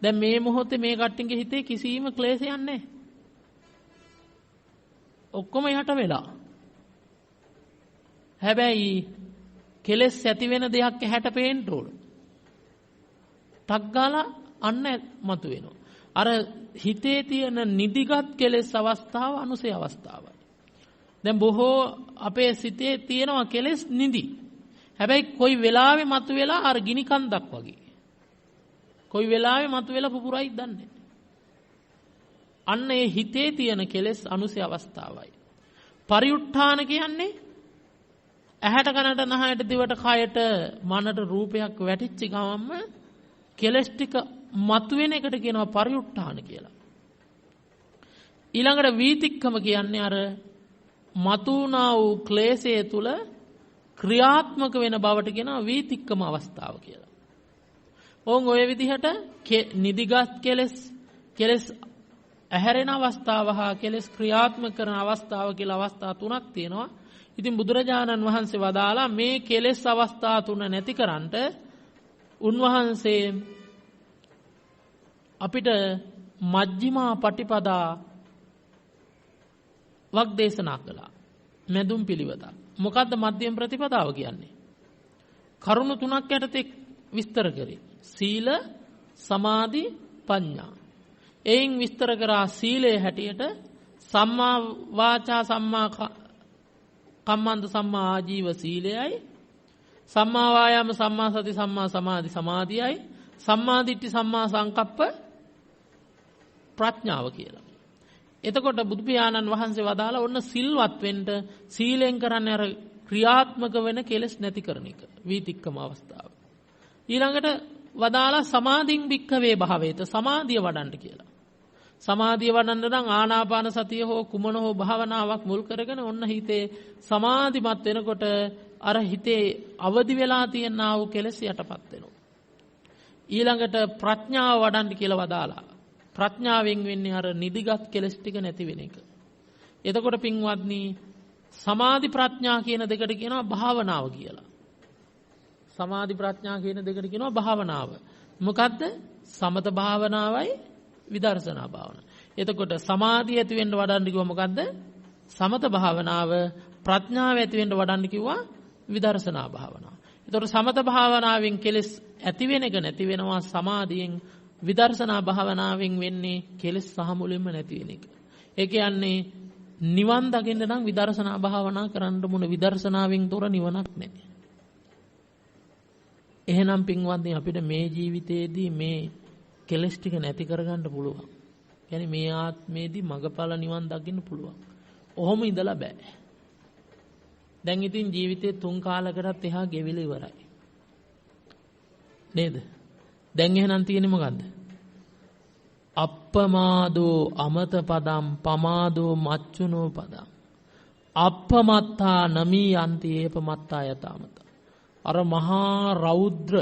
දැන් මේ මොහොතේ මේ කට්ටියගේ හිතේ කිසිම ක්ලේශයක් නැහැ. ඔක්කොම යට වෙලා. හැබැයි කෙලෙස් ඇති වෙන දෙයක් ඇහැට පේන්න ඕන. ටක් ගාලා අන්න මතුවෙනවා. අර හිතේ තියෙන නිදිගත් කෙලෙස් අවස්ථාව අනුසය අවස්ථාවයි. දැන් බොහෝ අපේ සිතේ තියෙනවා කෙලෙස් නිදි. හැබැයි කොයි වෙලාවෙ මතුවෙලා අර ගිනි කන්දක් වගේ. කොයි වෙලාවෙ මතුවෙලා පුපුරයි දන්නේ. අන්න ඒ හිතේ තියෙන කෙලෙස් අනුසය අවස්ථාවයි. පරිඋත්ථාන කියන්නේ ඇහැට කනට නහයට දිවට කයට මනට රූපයක් වැටිච්ච ගමන්ම කෙලෙස් ටික මතුවෙන එකට කියනවා පරිඋත්ථාන කියලා. ඊළඟට වීතික්කම කියන්නේ අර මතුණා වූ ක්ලේශය තුල ක්‍රියාත්මක වෙන බවට කියනවා වීතික්කම අවස්ථාව කියලා. ඕන් ඔය විදිහට නිදිගත් කෙලෙස් ඇහැරෙන අවස්ථාව හා කෙලෙස් ක්‍රියාත්මක කරන අවස්ථාව කියලා අවස්ථා 3ක් තියෙනවා. ඉතින් බුදුරජාණන් වහන්සේ වදාලා මේ කෙලෙස් අවස්ථා 3 නැති කරන්නට උන්වහන්සේ අපිට මජ්ක්‍ධිමා පටිපදා වක් දේශනා කළා. මැදුම් පිළිවෙත. මොකද්ද මධ්‍යම ප්‍රතිපදාව කියන්නේ? කරුණු 3ක් යටතේ විස්තර කරේ. සීල, සමාධි, ප්‍රඥා. එයින් විස්තර කරා සීලයේ හැටියට සම්මා වාචා, සම්මා කම්මන්ත, සම්මා ආජීව සීලයයි, සම්මා වායාම, සම්මා සති, සම්මා සමාධි සමාධියයි, සම්මා දිට්ඨි, සම්මා සංකප්ප ප්‍රඥාව කියලා. එතකොට බුදු පියාණන් වහන්සේ වදාලා ඔන්න සිල්වත් වෙන්න සීලෙන් කරන්නේ අර ක්‍රියාත්මක වෙන කෙලෙස් නැති කරන එක. වීතික්කම අවස්ථාව. ඊළඟට වදාලා සමාධින් භික්ඛවේ භාවේත සමාධිය වඩන්න කියලා. සමාධිය වඩන්න නම් ආනාපාන සතිය හෝ කුමන හෝ භාවනාවක් මුල් කරගෙන ඔන්න හිතේ සමාධිමත් වෙනකොට අර හිතේ අවදි වෙලා තියෙනා වූ කෙලෙස් යටපත් වෙනවා. ඊළඟට ප්‍රඥාව වඩන්න කියලා වදාලා. ප්‍රඥාවෙන් වෙන්නේ අර නිදිගත් කෙලෙස් ටික නැති වෙන එක. එතකොට පින්වත්නි සමාධි ප්‍රඥා කියන දෙකට කියනවා භාවනාව කියලා. සමාධි ප්‍රඥා කියන දෙකට කියනවා භාවනාව. මොකද්ද? සමත භාවනාවයි විදර්ශනා භාවනාව. එතකොට සමාධිය ඇති වෙන්න වඩන්න කිව්වා මොකද්ද? සමත භාවනාව. ප්‍රඥාව ඇති වෙන්න වඩන්න කිව්වා විදර්ශනා භාවනාව. එතකොට සමත භාවනාවෙන් කෙලෙස් ඇති වෙන එක නැති වෙනවා. සමාධියෙන් විදර්ශනා භාවනාවෙන් වෙන්නේ කෙලෙස් සහ මුලින්ම නැති වෙන එක. ඒ කියන්නේ නිවන් දකින්න නම් විදර්ශනා භාවනා කරන්න මුණ විදර්ශනාවෙන් තොර නිවනක් නැහැ. එහෙනම් පින්වත්නි අපිට මේ ජීවිතයේදී මේ කෙලෙස් ටික නැති කරගන්න පුළුවන්. කියන්නේ මේ ආත්මේදී මගපල නිවන් දකින්න පුළුවන්. ඔහොම ඉඳලා බෑ. දැන් ඉතින් ජීවිතේ 3 කාලයකටත් එහා ගෙවිලා ඉවරයි. නේද? දැන් එහෙනම් තියෙන්නේ මොකද්ද? අප්පමාදෝ අමත පදම් පමාදෝ මච්චුනෝ පදම් අප්පමත්තා නමී යන්ති ඒපමත්තා යතාමත. අර මහා රෞද්‍ර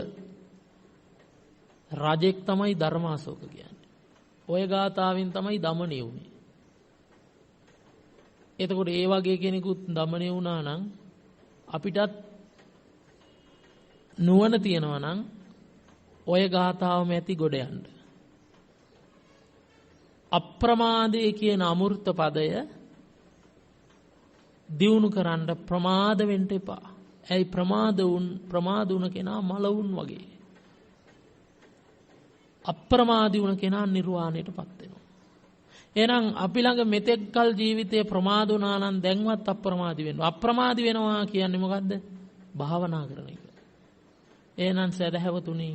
රජෙක් තමයි ධර්මාශෝක කියන්නේ. ඔය ගාථාවෙන් තමයි দমনය වුනේ. එතකොට ඒ වගේ කෙනෙකුත් দমনය වුණා නම් අපිටත් නුවණ තියනවා නම් ඔය ගාථාවම ඇති ගොඩ යන්න. අප්‍රමාදේ කියන අමෘත පදය දියුණු කරන්න ප්‍රමාද වෙන්න එපා. ඇයි ප්‍රමාද වුණ කෙනා මලවුන් වගේ. අප්‍රමාදී වුණ කෙනා නිර්වාණයටපත් වෙනවා. එහෙනම් අපි ළඟ මෙතෙක් කල ජීවිතේ ප්‍රමාද වුණා නම් දැන්වත් අප්‍රමාදී වෙන්න. අප්‍රමාදී වෙනවා කියන්නේ මොකද්ද? භාවනා කරන එක. එහෙනම් සදහැවතුනි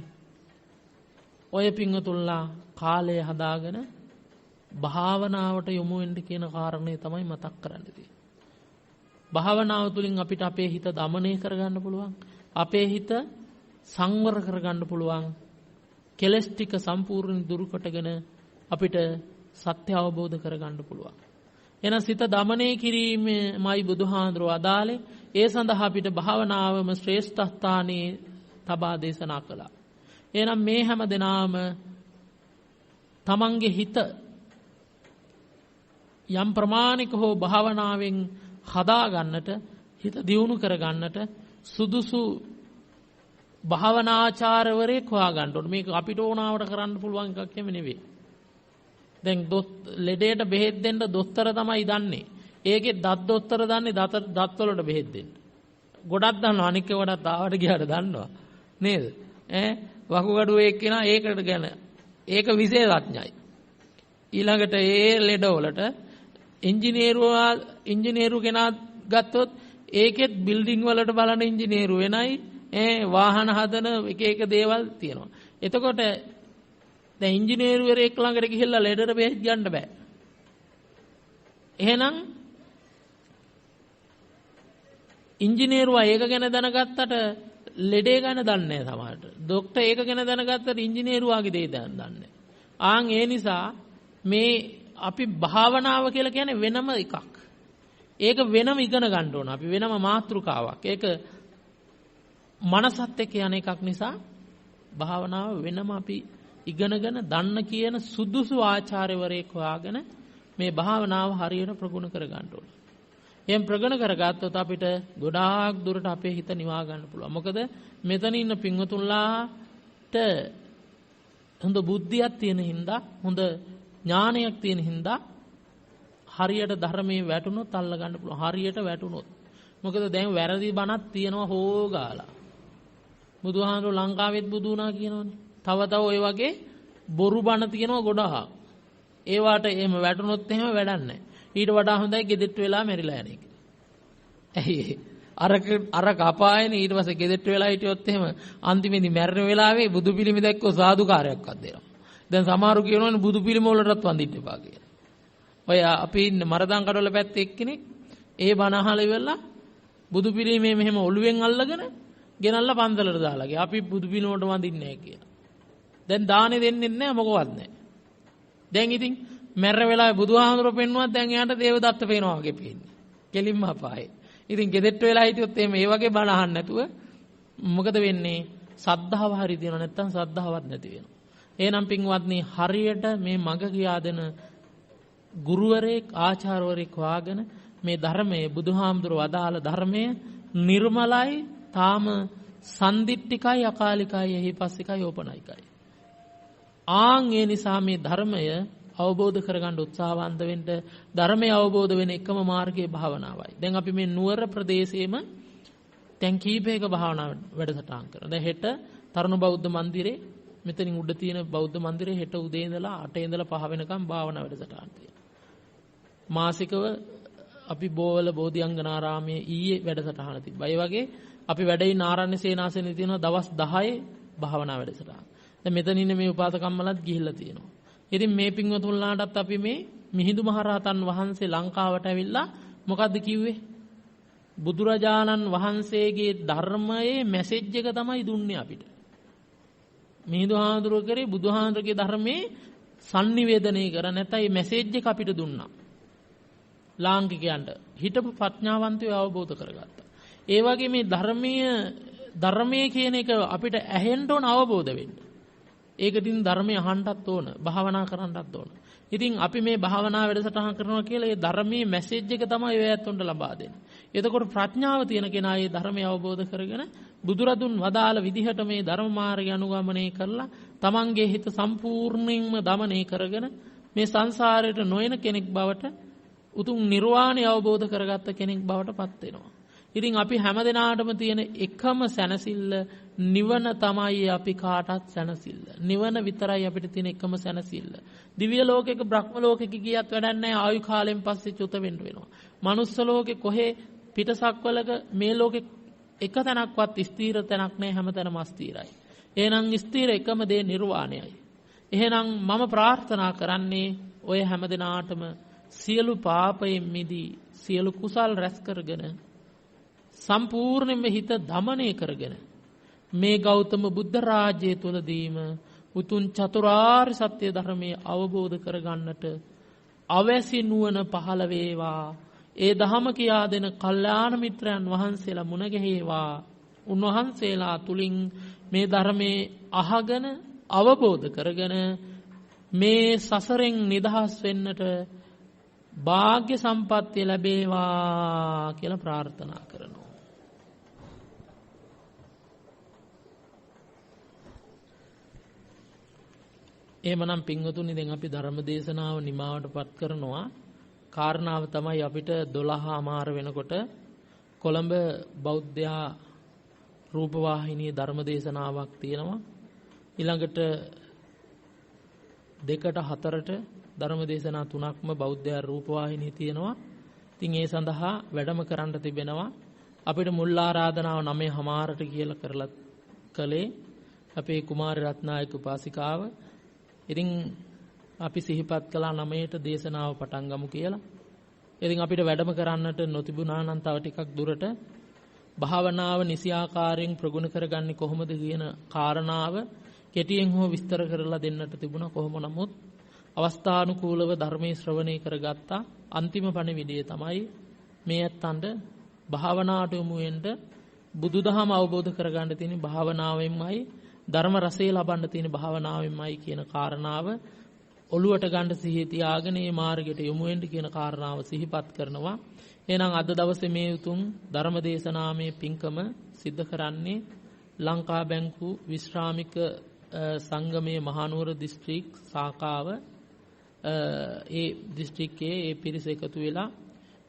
ඔය පිංගතුල්ලා කාලය හදාගෙන භාවනාවට යොමු වෙන්න කියන කාරණේ තමයි මතක් කරන්න තියෙන්නේ. භාවනාව තුළින් අපිට අපේ හිත দমনය කරගන්න පුළුවන්. අපේ හිත සංවර කරගන්න පුළුවන්. කෙලස් ටික සම්පූර්ණ දුරු කොටගෙන අපිට සත්‍ය අවබෝධ කරගන්න පුළුවන්. එහෙනම් සිත দমনය කිරීමයි බුදුහාඳුරෝ අදාළේ. ඒ සඳහා අපිට භාවනාවම ශ්‍රේෂ්ඨ ස්ථානයේ තබා දේශනා කළා. එහෙනම් මේ හැම දිනාම තමන්ගේ හිත යම් ප්‍රමාණික හෝ භාවනාවෙන් හදා ගන්නට හිත දියුණු කර ගන්නට සුදුසු භාවනාචාර්යවරයෙක් හොයාගන්න ඕනේ. මේක අපිට ඕනාවට කරන්න පුළුවන් එකක් නෙවෙයි. දැන් ලෙඩේට බෙහෙත් දෙන්න දොස්තර තමයි දන්නේ. ඒකේ දත් දොස්තර දන්නේ දත් වලට බෙහෙත් දෙන්න. ගොඩක් දන්නවා අනික වඩා ආවට ගියාට දන්නවා. නේද? වකුගඩුවේ එක්කෙනා ඒකට ගැන ඒක විශේෂඥයි. ඊළඟට ඒ ලෙඩවලට ඉංජිනේරු කෙනා ගත්තොත් ඒකෙත් බිල්ඩින් වලට බලන ඉංජිනේරු වෙනයි. වාහන හදන එක දේවල් තියෙනවා. එතකොට දැන් ඉංජිනේරුවරයෙක් ළඟට ගිහිල්ලා ලෙඩට බෙහෙත් ගන්න බෑ. එහෙනම් ඉංජිනේරුවා ඒක ගැන දැනගත්තට ලෙඩේ ගැන දන්නේ නැහැ සමහරට. ડોක්ටර් ඒක ගැන දැනගත්තට ඉංජිනේරුවාගේ දේ දන්නේ. ආන් ඒ නිසා මේ අපි භාවනාව කියලා කියන්නේ වෙනම එකක්. ඒක වෙනම ඉගෙන ගන්න ඕන. අපි වෙනම මාතෘකාවක්. ඒක මනසත් එක්ක යන එකක් නිසා භාවනාව වෙනම අපි ඉගෙනගෙන දන්න කියන සුදුසු ආචාර්යවරයෙක් හොයාගෙන මේ භාවනාව හරියට ප්‍රගුණ කර ගන්න ඕන. එහෙන් ප්‍රගුණ කරගත්තොත් අපිට ගොඩාක් දුරට අපේ හිත නිවා ගන්න පුළුවන්. මොකද මෙතන ඉන්න පින්වතුන්ලාට හොඳ බුද්ධියක් තියෙන හින්දා, හොඳ ඥානයක් තියෙන හින්දා හරියට ධර්මයේ වැටුනොත් අල්ල ගන්න පුළුවන්. හරියට වැටුනොත්. මොකද දැන් වැරදි බණක් තියෙනවා හොගාලා. බුදුහාමුදුරුවෝ ලංකාවෙත් බුදු වුණා කියනවනේ. තව ඔය වගේ බොරු බණ තියෙනවා ගොඩාක්. ඒවට එහෙම වැටුනොත් එහෙම වැඩක් නැහැ. ඊට වඩා හොඳයි ගෙදෙට්ට වෙලා මැරිලා යන එක. ඇයි අර කපායනේ ඊට පස්සේ ගෙදෙට්ට වෙලා හිටියොත් එහෙම අන්තිමේදී මැරෙන වෙලාවේ බුදු පිළිම දැක්කෝ සාදුකාරයක්වත් දෙනවා. දැන් සමහරු කියනවනේ බුදු පිළිම වලටත් වඳින්න එපා කියලා. ඔය අපි ඉන්න මරදන් කඩවල පැත්තේ එක්කෙනෙක් ඒ බණ අහලා ඉවරලා බුදු පිළිමේ මෙහෙම ඔළුවෙන් අල්ලගෙන ගෙනල්ලා පන්සලට දාලා ගියා. අපි බුදු පිළිම වලට වඳින්නේ නැහැ කියලා. දැන් දානේ දෙන්නේ නැහැ මොකවත් නැහැ. දැන් ඉතින් මැරෙ වෙලාවේ බුදුහාමුදුරුවෝ පෙන්නුවත් දැන් එයාට දේවදත්ත පේනවා වගේ පේන්නේ. කෙලින්ම අපායේ. ඉතින් ගෙදෙට්ට වෙලා හිටියොත් එහෙම ඒ වගේ බණ අහන්න නැතුව මොකද වෙන්නේ? සද්ධාව හරි දිනව නැත්තම් සද්ධාවක් නැති වෙනවා. එහෙනම් පින්වත්නි හරියට මේ මඟ කියා දෙන ගුරුවරයෙක් ආචාර්යවරයෙක් වාගෙන මේ ධර්මයේ බුදුහාමුදුරුවෝ අදාළ ධර්මයේ නිර්මලයි, තාම සම්දිට්ඨිකයි, අකාලිකයි, එහිපස්සිකයි, ඕපනයිකයි. ආන් ඒ නිසා මේ ධර්මය අවබෝධ කරගන්න උත්සාහවන්ත වෙන්න ධර්මය අවබෝධ වෙන එකම මාර්ගයේ භාවනාවයි. දැන් අපි මේ නුවර ප්‍රදේශයේම දැන් කීපයක භාවනා වැඩසටහන් කරනවා. දැන් හෙට තරුණ බෞද්ධ මන්දිරේ මෙතනින් උඩ තියෙන බෞද්ධ මන්දිරේ හෙට උදේ ඉඳලා 8 ඉඳලා 5 වෙනකම් භාවනා වැඩසටහන් තියෙනවා. මාසිකව අපි බෝවල බෝධිඅංගනාරාමයේ ඊයේ වැඩසටහන තිබ්බා. ඒ වගේ අපි වැඩ ඉන්න ආරණ්‍ය සේනාසනේ තියෙනවා දවස් 10 භාවනා වැඩසටහන්. දැන් මෙතන ඉන්න මේ උපාසකම්මලත් ගිහිල්ලා තියෙනවා. ඉතින් මේ පින්වතුන්ලාටත් අපි මේ මිහිඳු මහරහතන් වහන්සේ ලංකාවට ඇවිල්ලා මොකද්ද කිව්වේ? බුදුරජාණන් වහන්සේගේ ධර්මයේ මැසේජ් එක තමයි දුන්නේ අපිට. මිහිඳු හාමුදුරුවෝ කරේ බුදුහාමුදුරුවෝගේ ධර්මයේ sannivedanaya කර නැත්නම් මැසේජ් එක අපිට දුන්නා. ලාංකිකයන්ට හිටපු ප්‍රඥාවන්තයෝ අවබෝධ කරගත්තා. ඒ වගේ මේ ධර්මයේ කියන එක අපිට ඇහෙන්න ඕන අවබෝධ වෙන්න. ඒකටින් ධර්මය අහන්නත් ඕන, භාවනා කරන්නත් ඕන. ඉතින් අපි මේ භාවනා වැඩසටහන කරනවා කියලා ඒ ධර්මයේ මැසේජ් එක තමයි ඔය ඇත්තොන්ට ලබා දෙන්නේ. එතකොට ප්‍රඥාව තියෙන කෙනා මේ ධර්මය අවබෝධ කරගෙන බුදුරදුන් වදාළ විදිහට මේ ධර්ම මාර්ගය අනුගමනය කරලා තමන්ගේ හිත සම්පූර්ණයෙන්ම দমনය කරගෙන මේ සංසාරයට නොයන කෙනෙක් බවට උතුම් නිර්වාණය අවබෝධ කරගත්ත කෙනෙක් බවට පත් වෙනවා. ඉතින් අපි හැමදෙනාටම තියෙන එකම සැනසෙල්ල නිවන තමයි අපි කාටත් සැනසෙල්ල. නිවන විතරයි අපිට තියෙන එකම සැනසෙල්ල. දිව්‍ය ලෝකයක බ්‍රහ්ම ලෝකෙක ගියත් වැඩක් නැහැ. ආයු කාලෙන් පස්සේ චුත වෙන්න වෙනවා. මනුස්ස ලෝකේ කොහේ පිටසක්වලක මේ ලෝකෙ එක තැනක්වත් ස්ථීර තැනක් නැහැ. හැමතැනම අස්ථීරයි. එහෙනම් ස්ථීර එකම දේ නිර්වාණයයි. එහෙනම් මම ප්‍රාර්ථනා කරන්නේ ඔය හැමදෙනාටම සියලු පාපයෙන් මිදී සියලු කුසල් රැස් කරගෙන සම්පූර්ණයෙන්ම හිත দমনය කරගෙන මේ ගෞතම බුද්ධ රාජ්‍යය තුලදීම උතුම් චතුරාර්ය සත්‍ය ධර්මයේ අවබෝධ කරගන්නට අවැසි නුවණ පහළ වේවා. ඒ ධහම කියා දෙන කල්යාණ මිත්‍රයන් වහන්සේලා මුණ ගැහිවා. උන්වහන්සේලා තුලින් මේ ධර්මයේ අහගෙන අවබෝධ කරගෙන මේ සසරෙන් නිදහස් වෙන්නට වාග්ය සම්පත්තිය ලැබේවා කියලා ප්‍රාර්ථනා කරනවා. එහෙමනම් පින්වතුනි දැන් අපි ධර්ම දේශනාව නිමාවටපත් කරනවා. කාරණාව තමයි අපිට 12:00 වෙනකොට කොළඹ බෞද්ධයා රූපවාහිනී ධර්ම දේශනාවක් තියෙනවා. ඊළඟට 2ට 4ට ධර්ම දේශනා 3ක්ම බෞද්ධයා රූපවාහිනී තියෙනවා. ඉතින් ඒ සඳහා වැඩම කරන්න තිබෙනවා. අපිට මුල් ආරාධනාව 9:00ට කියලා කරලා කළේ අපේ කුමාර රත්නායක උපාසිකාව. ඉතින් අපි සිහිපත් කළා 9ට දේශනාව පටන් ගමු කියලා. ඉතින් අපිට වැඩම කරන්නට නොතිබුණා නම් තව ටිකක් දුරට භාවනාව නිසි ආකාරයෙන් ප්‍රගුණ කරගන්නේ කොහොමද කියන කාරණාව කෙටියෙන් හෝ විස්තර කරලා දෙන්නට තිබුණා. කොහොම නමුත් අවස්ථානුකූලව ධර්මයේ ශ්‍රවණය කරගත්තා. අන්තිම පණිවිඩය තමයි මේ ඇත්තන්ට භාවනාවට යොමු වෙන්න බුදුදහම අවබෝධ කරගන්න තියෙන භාවනාවෙන්මයි ධර්ම රසය ලබන්න තියෙන භාවනාවෙන්මයි කියන කාරණාව ඔළුවට ගන්න සිහිය තියාගෙන මේ මාර්ගයට යොමු වෙන්න කියන කාරණාව සිහිපත් කරනවා. එහෙනම් අද දවසේ මේ උතුම් ධර්ම දේශනාමේ පින්කම සිද්ධ කරන්නේ ලංකා බැංකු විශ්‍රාමික සංගමයේ මහනුවර දිස්ත්‍රික් ශාඛාව ඒ දිස්ත්‍රික්කයේ ඒ පිරිස එකතු වෙලා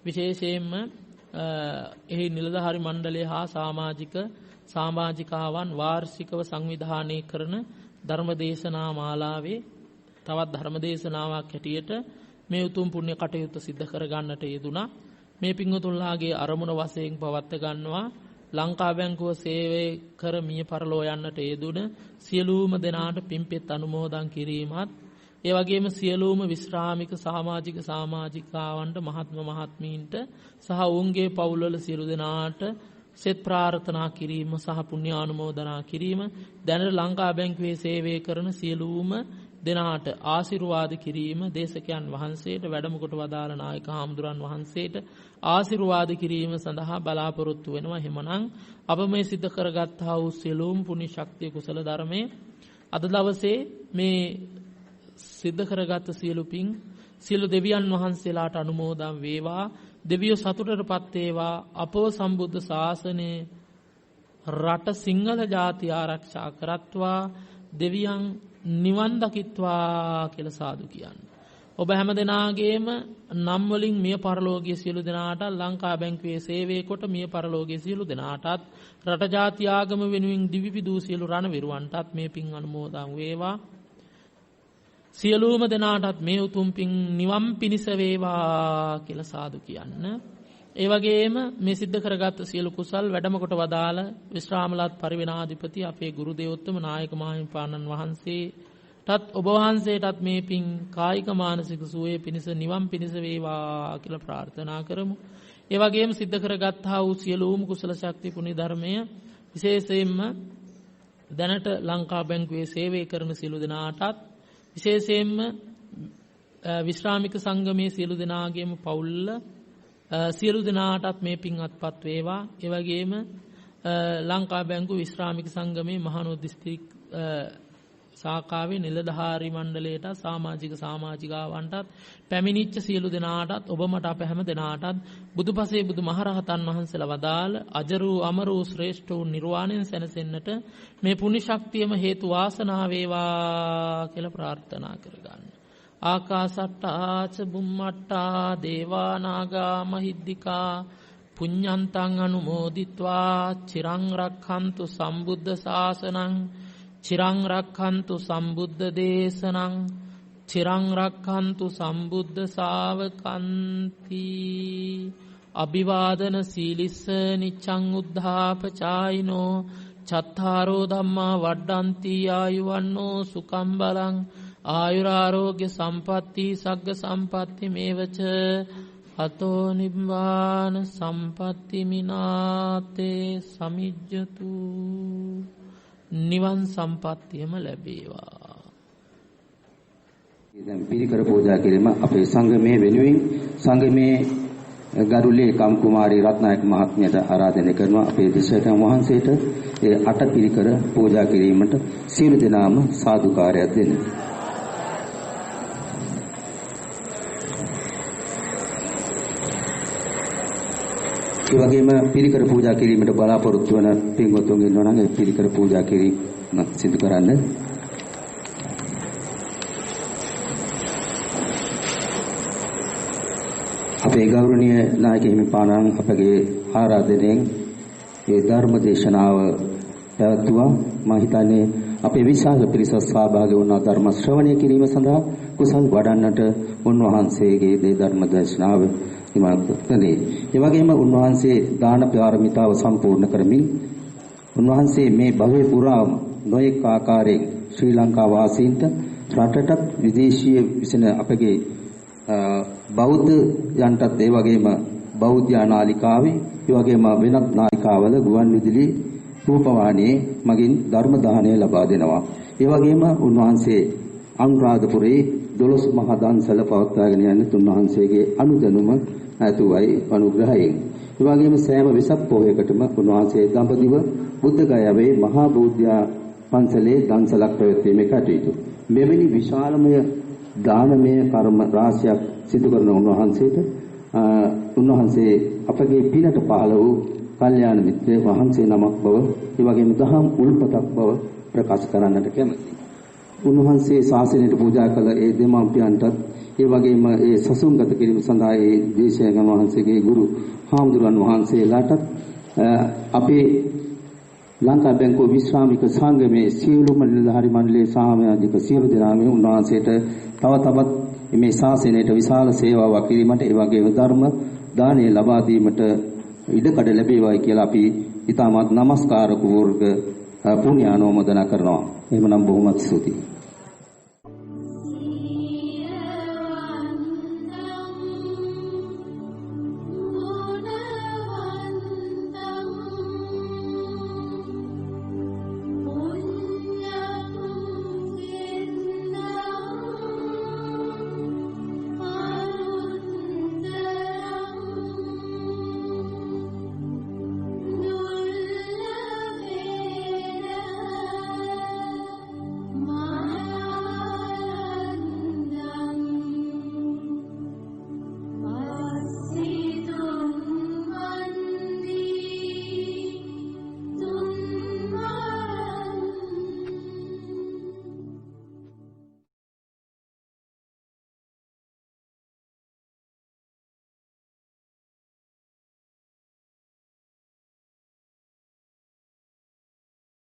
විශේෂයෙන්ම එහි නිලධාරි මණ්ඩලය හා සමාජිකාවන් වාර්ෂිකව සංවිධානය කරන ධර්ම දේශනා මාලාවේ තවත් ධර්ම දේශනාවක් හැටියට මේ උතුම් පුණ්‍ය කටයුත්ත සිද්ධ කර ගන්නට යෙදුණා. මේ පින්වතුන්ලාගේ අරමුණ වශයෙන් පවත්ත ගන්නවා ලංකා බැංකුව සේවය කර මිය පරලෝ යන්නට යෙදුණ සියලුම දෙනාට පින්පෙත් අනුමෝදන් කිරීමත් ඒ වගේම සියලුම විශ්‍රාමික සමාජිකාවන්ට මහත්මීන්ට සහ ඔවුන්ගේ පවුල්වල සියලු දෙනාට සෙත් ප්‍රාර්ථනා කිරීම සහ පුණ්‍යානුමෝදනා කිරීම දැනට ලංකා බැංකුවේ සේවය කරන සියලුම දෙනාට ආශිර්වාද කිරීම දේශකයන් වහන්සේට වැඩම කොට වදාළ නායක හාමුදුරන් වහන්සේට ආශිර්වාද කිරීම සඳහා බලාපොරොත්තු වෙනවා. එහෙමනම් අප මේ සිද්ධ කරගත්තා වූ සියලුම පුණ්‍ය ශක්තිය කුසල ධර්මයේ අද දවසේ මේ සිද්ධ කරගත් සියලු පින් සියලු දෙවියන් වහන්සේලාට අනුමෝදන් වේවා. දෙවියෝ සතුටටපත් වේවා. අපෝ සම්බුද්ධ ශාසනයේ රට සිංහල ජාතිය ආරක්ෂා කරත්වා දෙවියන් නිවන් දකිත්වා කියලා සාදු කියන්නේ. ඔබ හැම දෙනාගේම නම් වලින් මිය පරලෝකීය සියලු දෙනාට ලංකා බැංකුවේ සේවය කොට මිය පරලෝකීය සියලු දෙනාටත් රට ජාති ආගම වෙනුවෙන් දිවි පිදූ සියලු රණවිරුවන්ටත් මේ පින් අනුමෝදන් වේවා. සියලුම දෙනාටත් මේ උතුම් පින් නිවන් පිණිස වේවා කියලා සාදු කියන්න. ඒ වගේම මේ සිද්ධ කරගත් සියලු කුසල් වැඩම කොට වදාළ විශ්‍රාමලත් පරිවිනාධිපති අපේ ගුරු දේවෝත්තම නායක මාහිමිපාණන් වහන්සේ තත් ඔබ වහන්සේටත් මේ පින් කායික මානසික සුවය පිණිස නිවන් පිණිස වේවා කියලා ප්‍රාර්ථනා කරමු. ඒ වගේම සිද්ධ කරගත්තා වූ සියලුම කුසල ශක්ති පුණ්‍ය ධර්මය විශේෂයෙන්ම දැනට ලංකා බැංකුවේ සේවය කරන සියලු දෙනාටත් විශේෂයෙන්ම විශ්‍රාමික සංගමයේ සියලු දෙනාගේම පවුල්ල සියලු දෙනාටත් මේ පින් අත්පත් වේවා. ඒ වගේම ලංකා බැංකුව විශ්‍රාමික සංගමයේ මහනුවර දිස්ත්‍රික් සාකාවේ නිලධාරී මණ්ඩලයට සමාජිකාවන්ටත් පැමිණිච්ච සියලු දෙනාටත් ඔබ මට අප හැම දෙනාටත් බුදුපසේ බුදුමහරහතන් වහන්සේලා වදාළ අජරු අමරු ශ්‍රේෂ්ඨ වූ නිර්වාණයෙන් සැනසෙන්නට මේ පුණ්‍ය ශක්තියම හේතු වාසනා වේවා කියලා ප්‍රාර්ථනා කරගන්න. ආකාසට්ටා ච බුම්මට්ටා දේවා නාග මහිද්దికා පුඤ්ඤන්තං අනුමෝදිත්වා චිරං රක්ඛන්තු සම්බුද්ධ ශාසනං චිරං රක්ඛන්තු සම්බුද්ධ දේශනං චිරං රක්ඛන්තු සම්බුද්ධ ශාවකන්ති අභිවාදන සීලිස්ස නිච්ඡං උද්ධාපචායිනෝ චත්තාරෝ ධම්මා වඩ්ඩಂತಿ ආයුවන්නෝ සුඛං බලං ආයුරාෝග්‍ය සම්පatti සග්ග සම්පatti මේවච අතෝ නිබ්බාන සම්පatti මිනාතේ සමිජ්ජතු නිවන් සම්පත්තියම ලැබේවා. දැන් පිරිකර පූජා කිරීම අපේ සංඝමයේ වෙනුවෙන් සංඝමයේ ගරුලේ කම් කුමාරී රත්නායක මහත්මියට ආරාධනය කරනවා. අපේ දේශකයන් වහන්සේට ඒ අට පිරිකර පූජා කිරීමට සියලු දෙනාම සාදුකාරයක් දෙන්න. ඒ වගේම පිරිකර පූජා කිරීමට බලාපොරොත්තු වන පින්වතුන් ඉන්නවා නම් ඒ පිරිකර පූජා කිරීම සිදු කරන්න. අපේ ගෞරවනීය නායක හිමිපාණන් අපගේ ආරාධනෙන් මේ ධර්ම දේශනාව පැවැත්වුවා. මම හිතන්නේ අපේ විශාල පිරිස සහභාගී වුණා ධර්ම ශ්‍රවණය කිරීම සඳහා කුසල් වඩන්නට උන්වහන්සේගේ දේ ධර්ම දේශනාව හිමාත්කනේ. ඒ වගේම උන්වහන්සේ දාන පාරමිතාව සම්පූර්ණ කරමින් උන්වහන්සේ මේ භවයේ පුරා නොයෙක් ආකාරයෙන් ශ්‍රී ලංකා වාසීන්ට රටටත් විදේශීය විසින අපගේ බෞද්ධ යන්ටත් ඒ වගේම බෞද්ධ නාලිකාවේ ඒ වගේම වෙනත් නාලිකාවල ගුවන් විදුලි රූපවාහිනියේ මගින් ධර්ම දානය ලබා දෙනවා. ඒ වගේම උන්වහන්සේ අනුරාධපුරයේ 12 මහා දන්සල පවත්වාගෙන යන තුන්වහන්සේගේ අනුදැනුම ඇතුවයි අනුග්‍රහයෙන්. ඒ වගේම සෑම වෙසක් පොහොයකටම උන්වහන්සේ දඹදිව බුද්ධගයාවේ මහා බෝධි පන්සලේ දන්සලක් පැවැත්වීමේ කටයුතු. මෙවැනි විශාලමය දානමය කර්ම රාශියක් සිදු කරන උන්වහන්සේ අපගේ පිනට පහළ වූ කල්යාණ මිත්‍ර වහන්සේ නමක් බව, ඒ වගේම දහම් උල්පතක් බව ප්‍රකාශ කරන්නට කැමැතියි. උන්වහන්සේ ශාසනයට පූජා කළ ඒ දෙමාපියන්ටත් ඒ වගේම ඒ සසුන්ගත කිරීම සඳහා ඒ දේශයන් වහන්සේගේ ගුරු හාමුදුරන් වහන්සේලාටත් අපේ ලංකා බැංකුව විශ්‍රාමික සංගමයේ සියලුම නිලධාරි මණ්ඩලයේ සාමාජික සියලු දෙනාම උන්වහන්සේට තව තවත් මේ ශාසනයට විශාල සේවාවක් කිරීමට ඒ වගේම ධර්ම දානය ලබා දීමට ඉඩකඩ ලැබේවායි කියලා අපි ඊටමත් নমස්කාර පූර්වක පුණ්‍යානුමෝදනා කරනවා. එහෙමනම් බොහොමත් ස්තුතියි.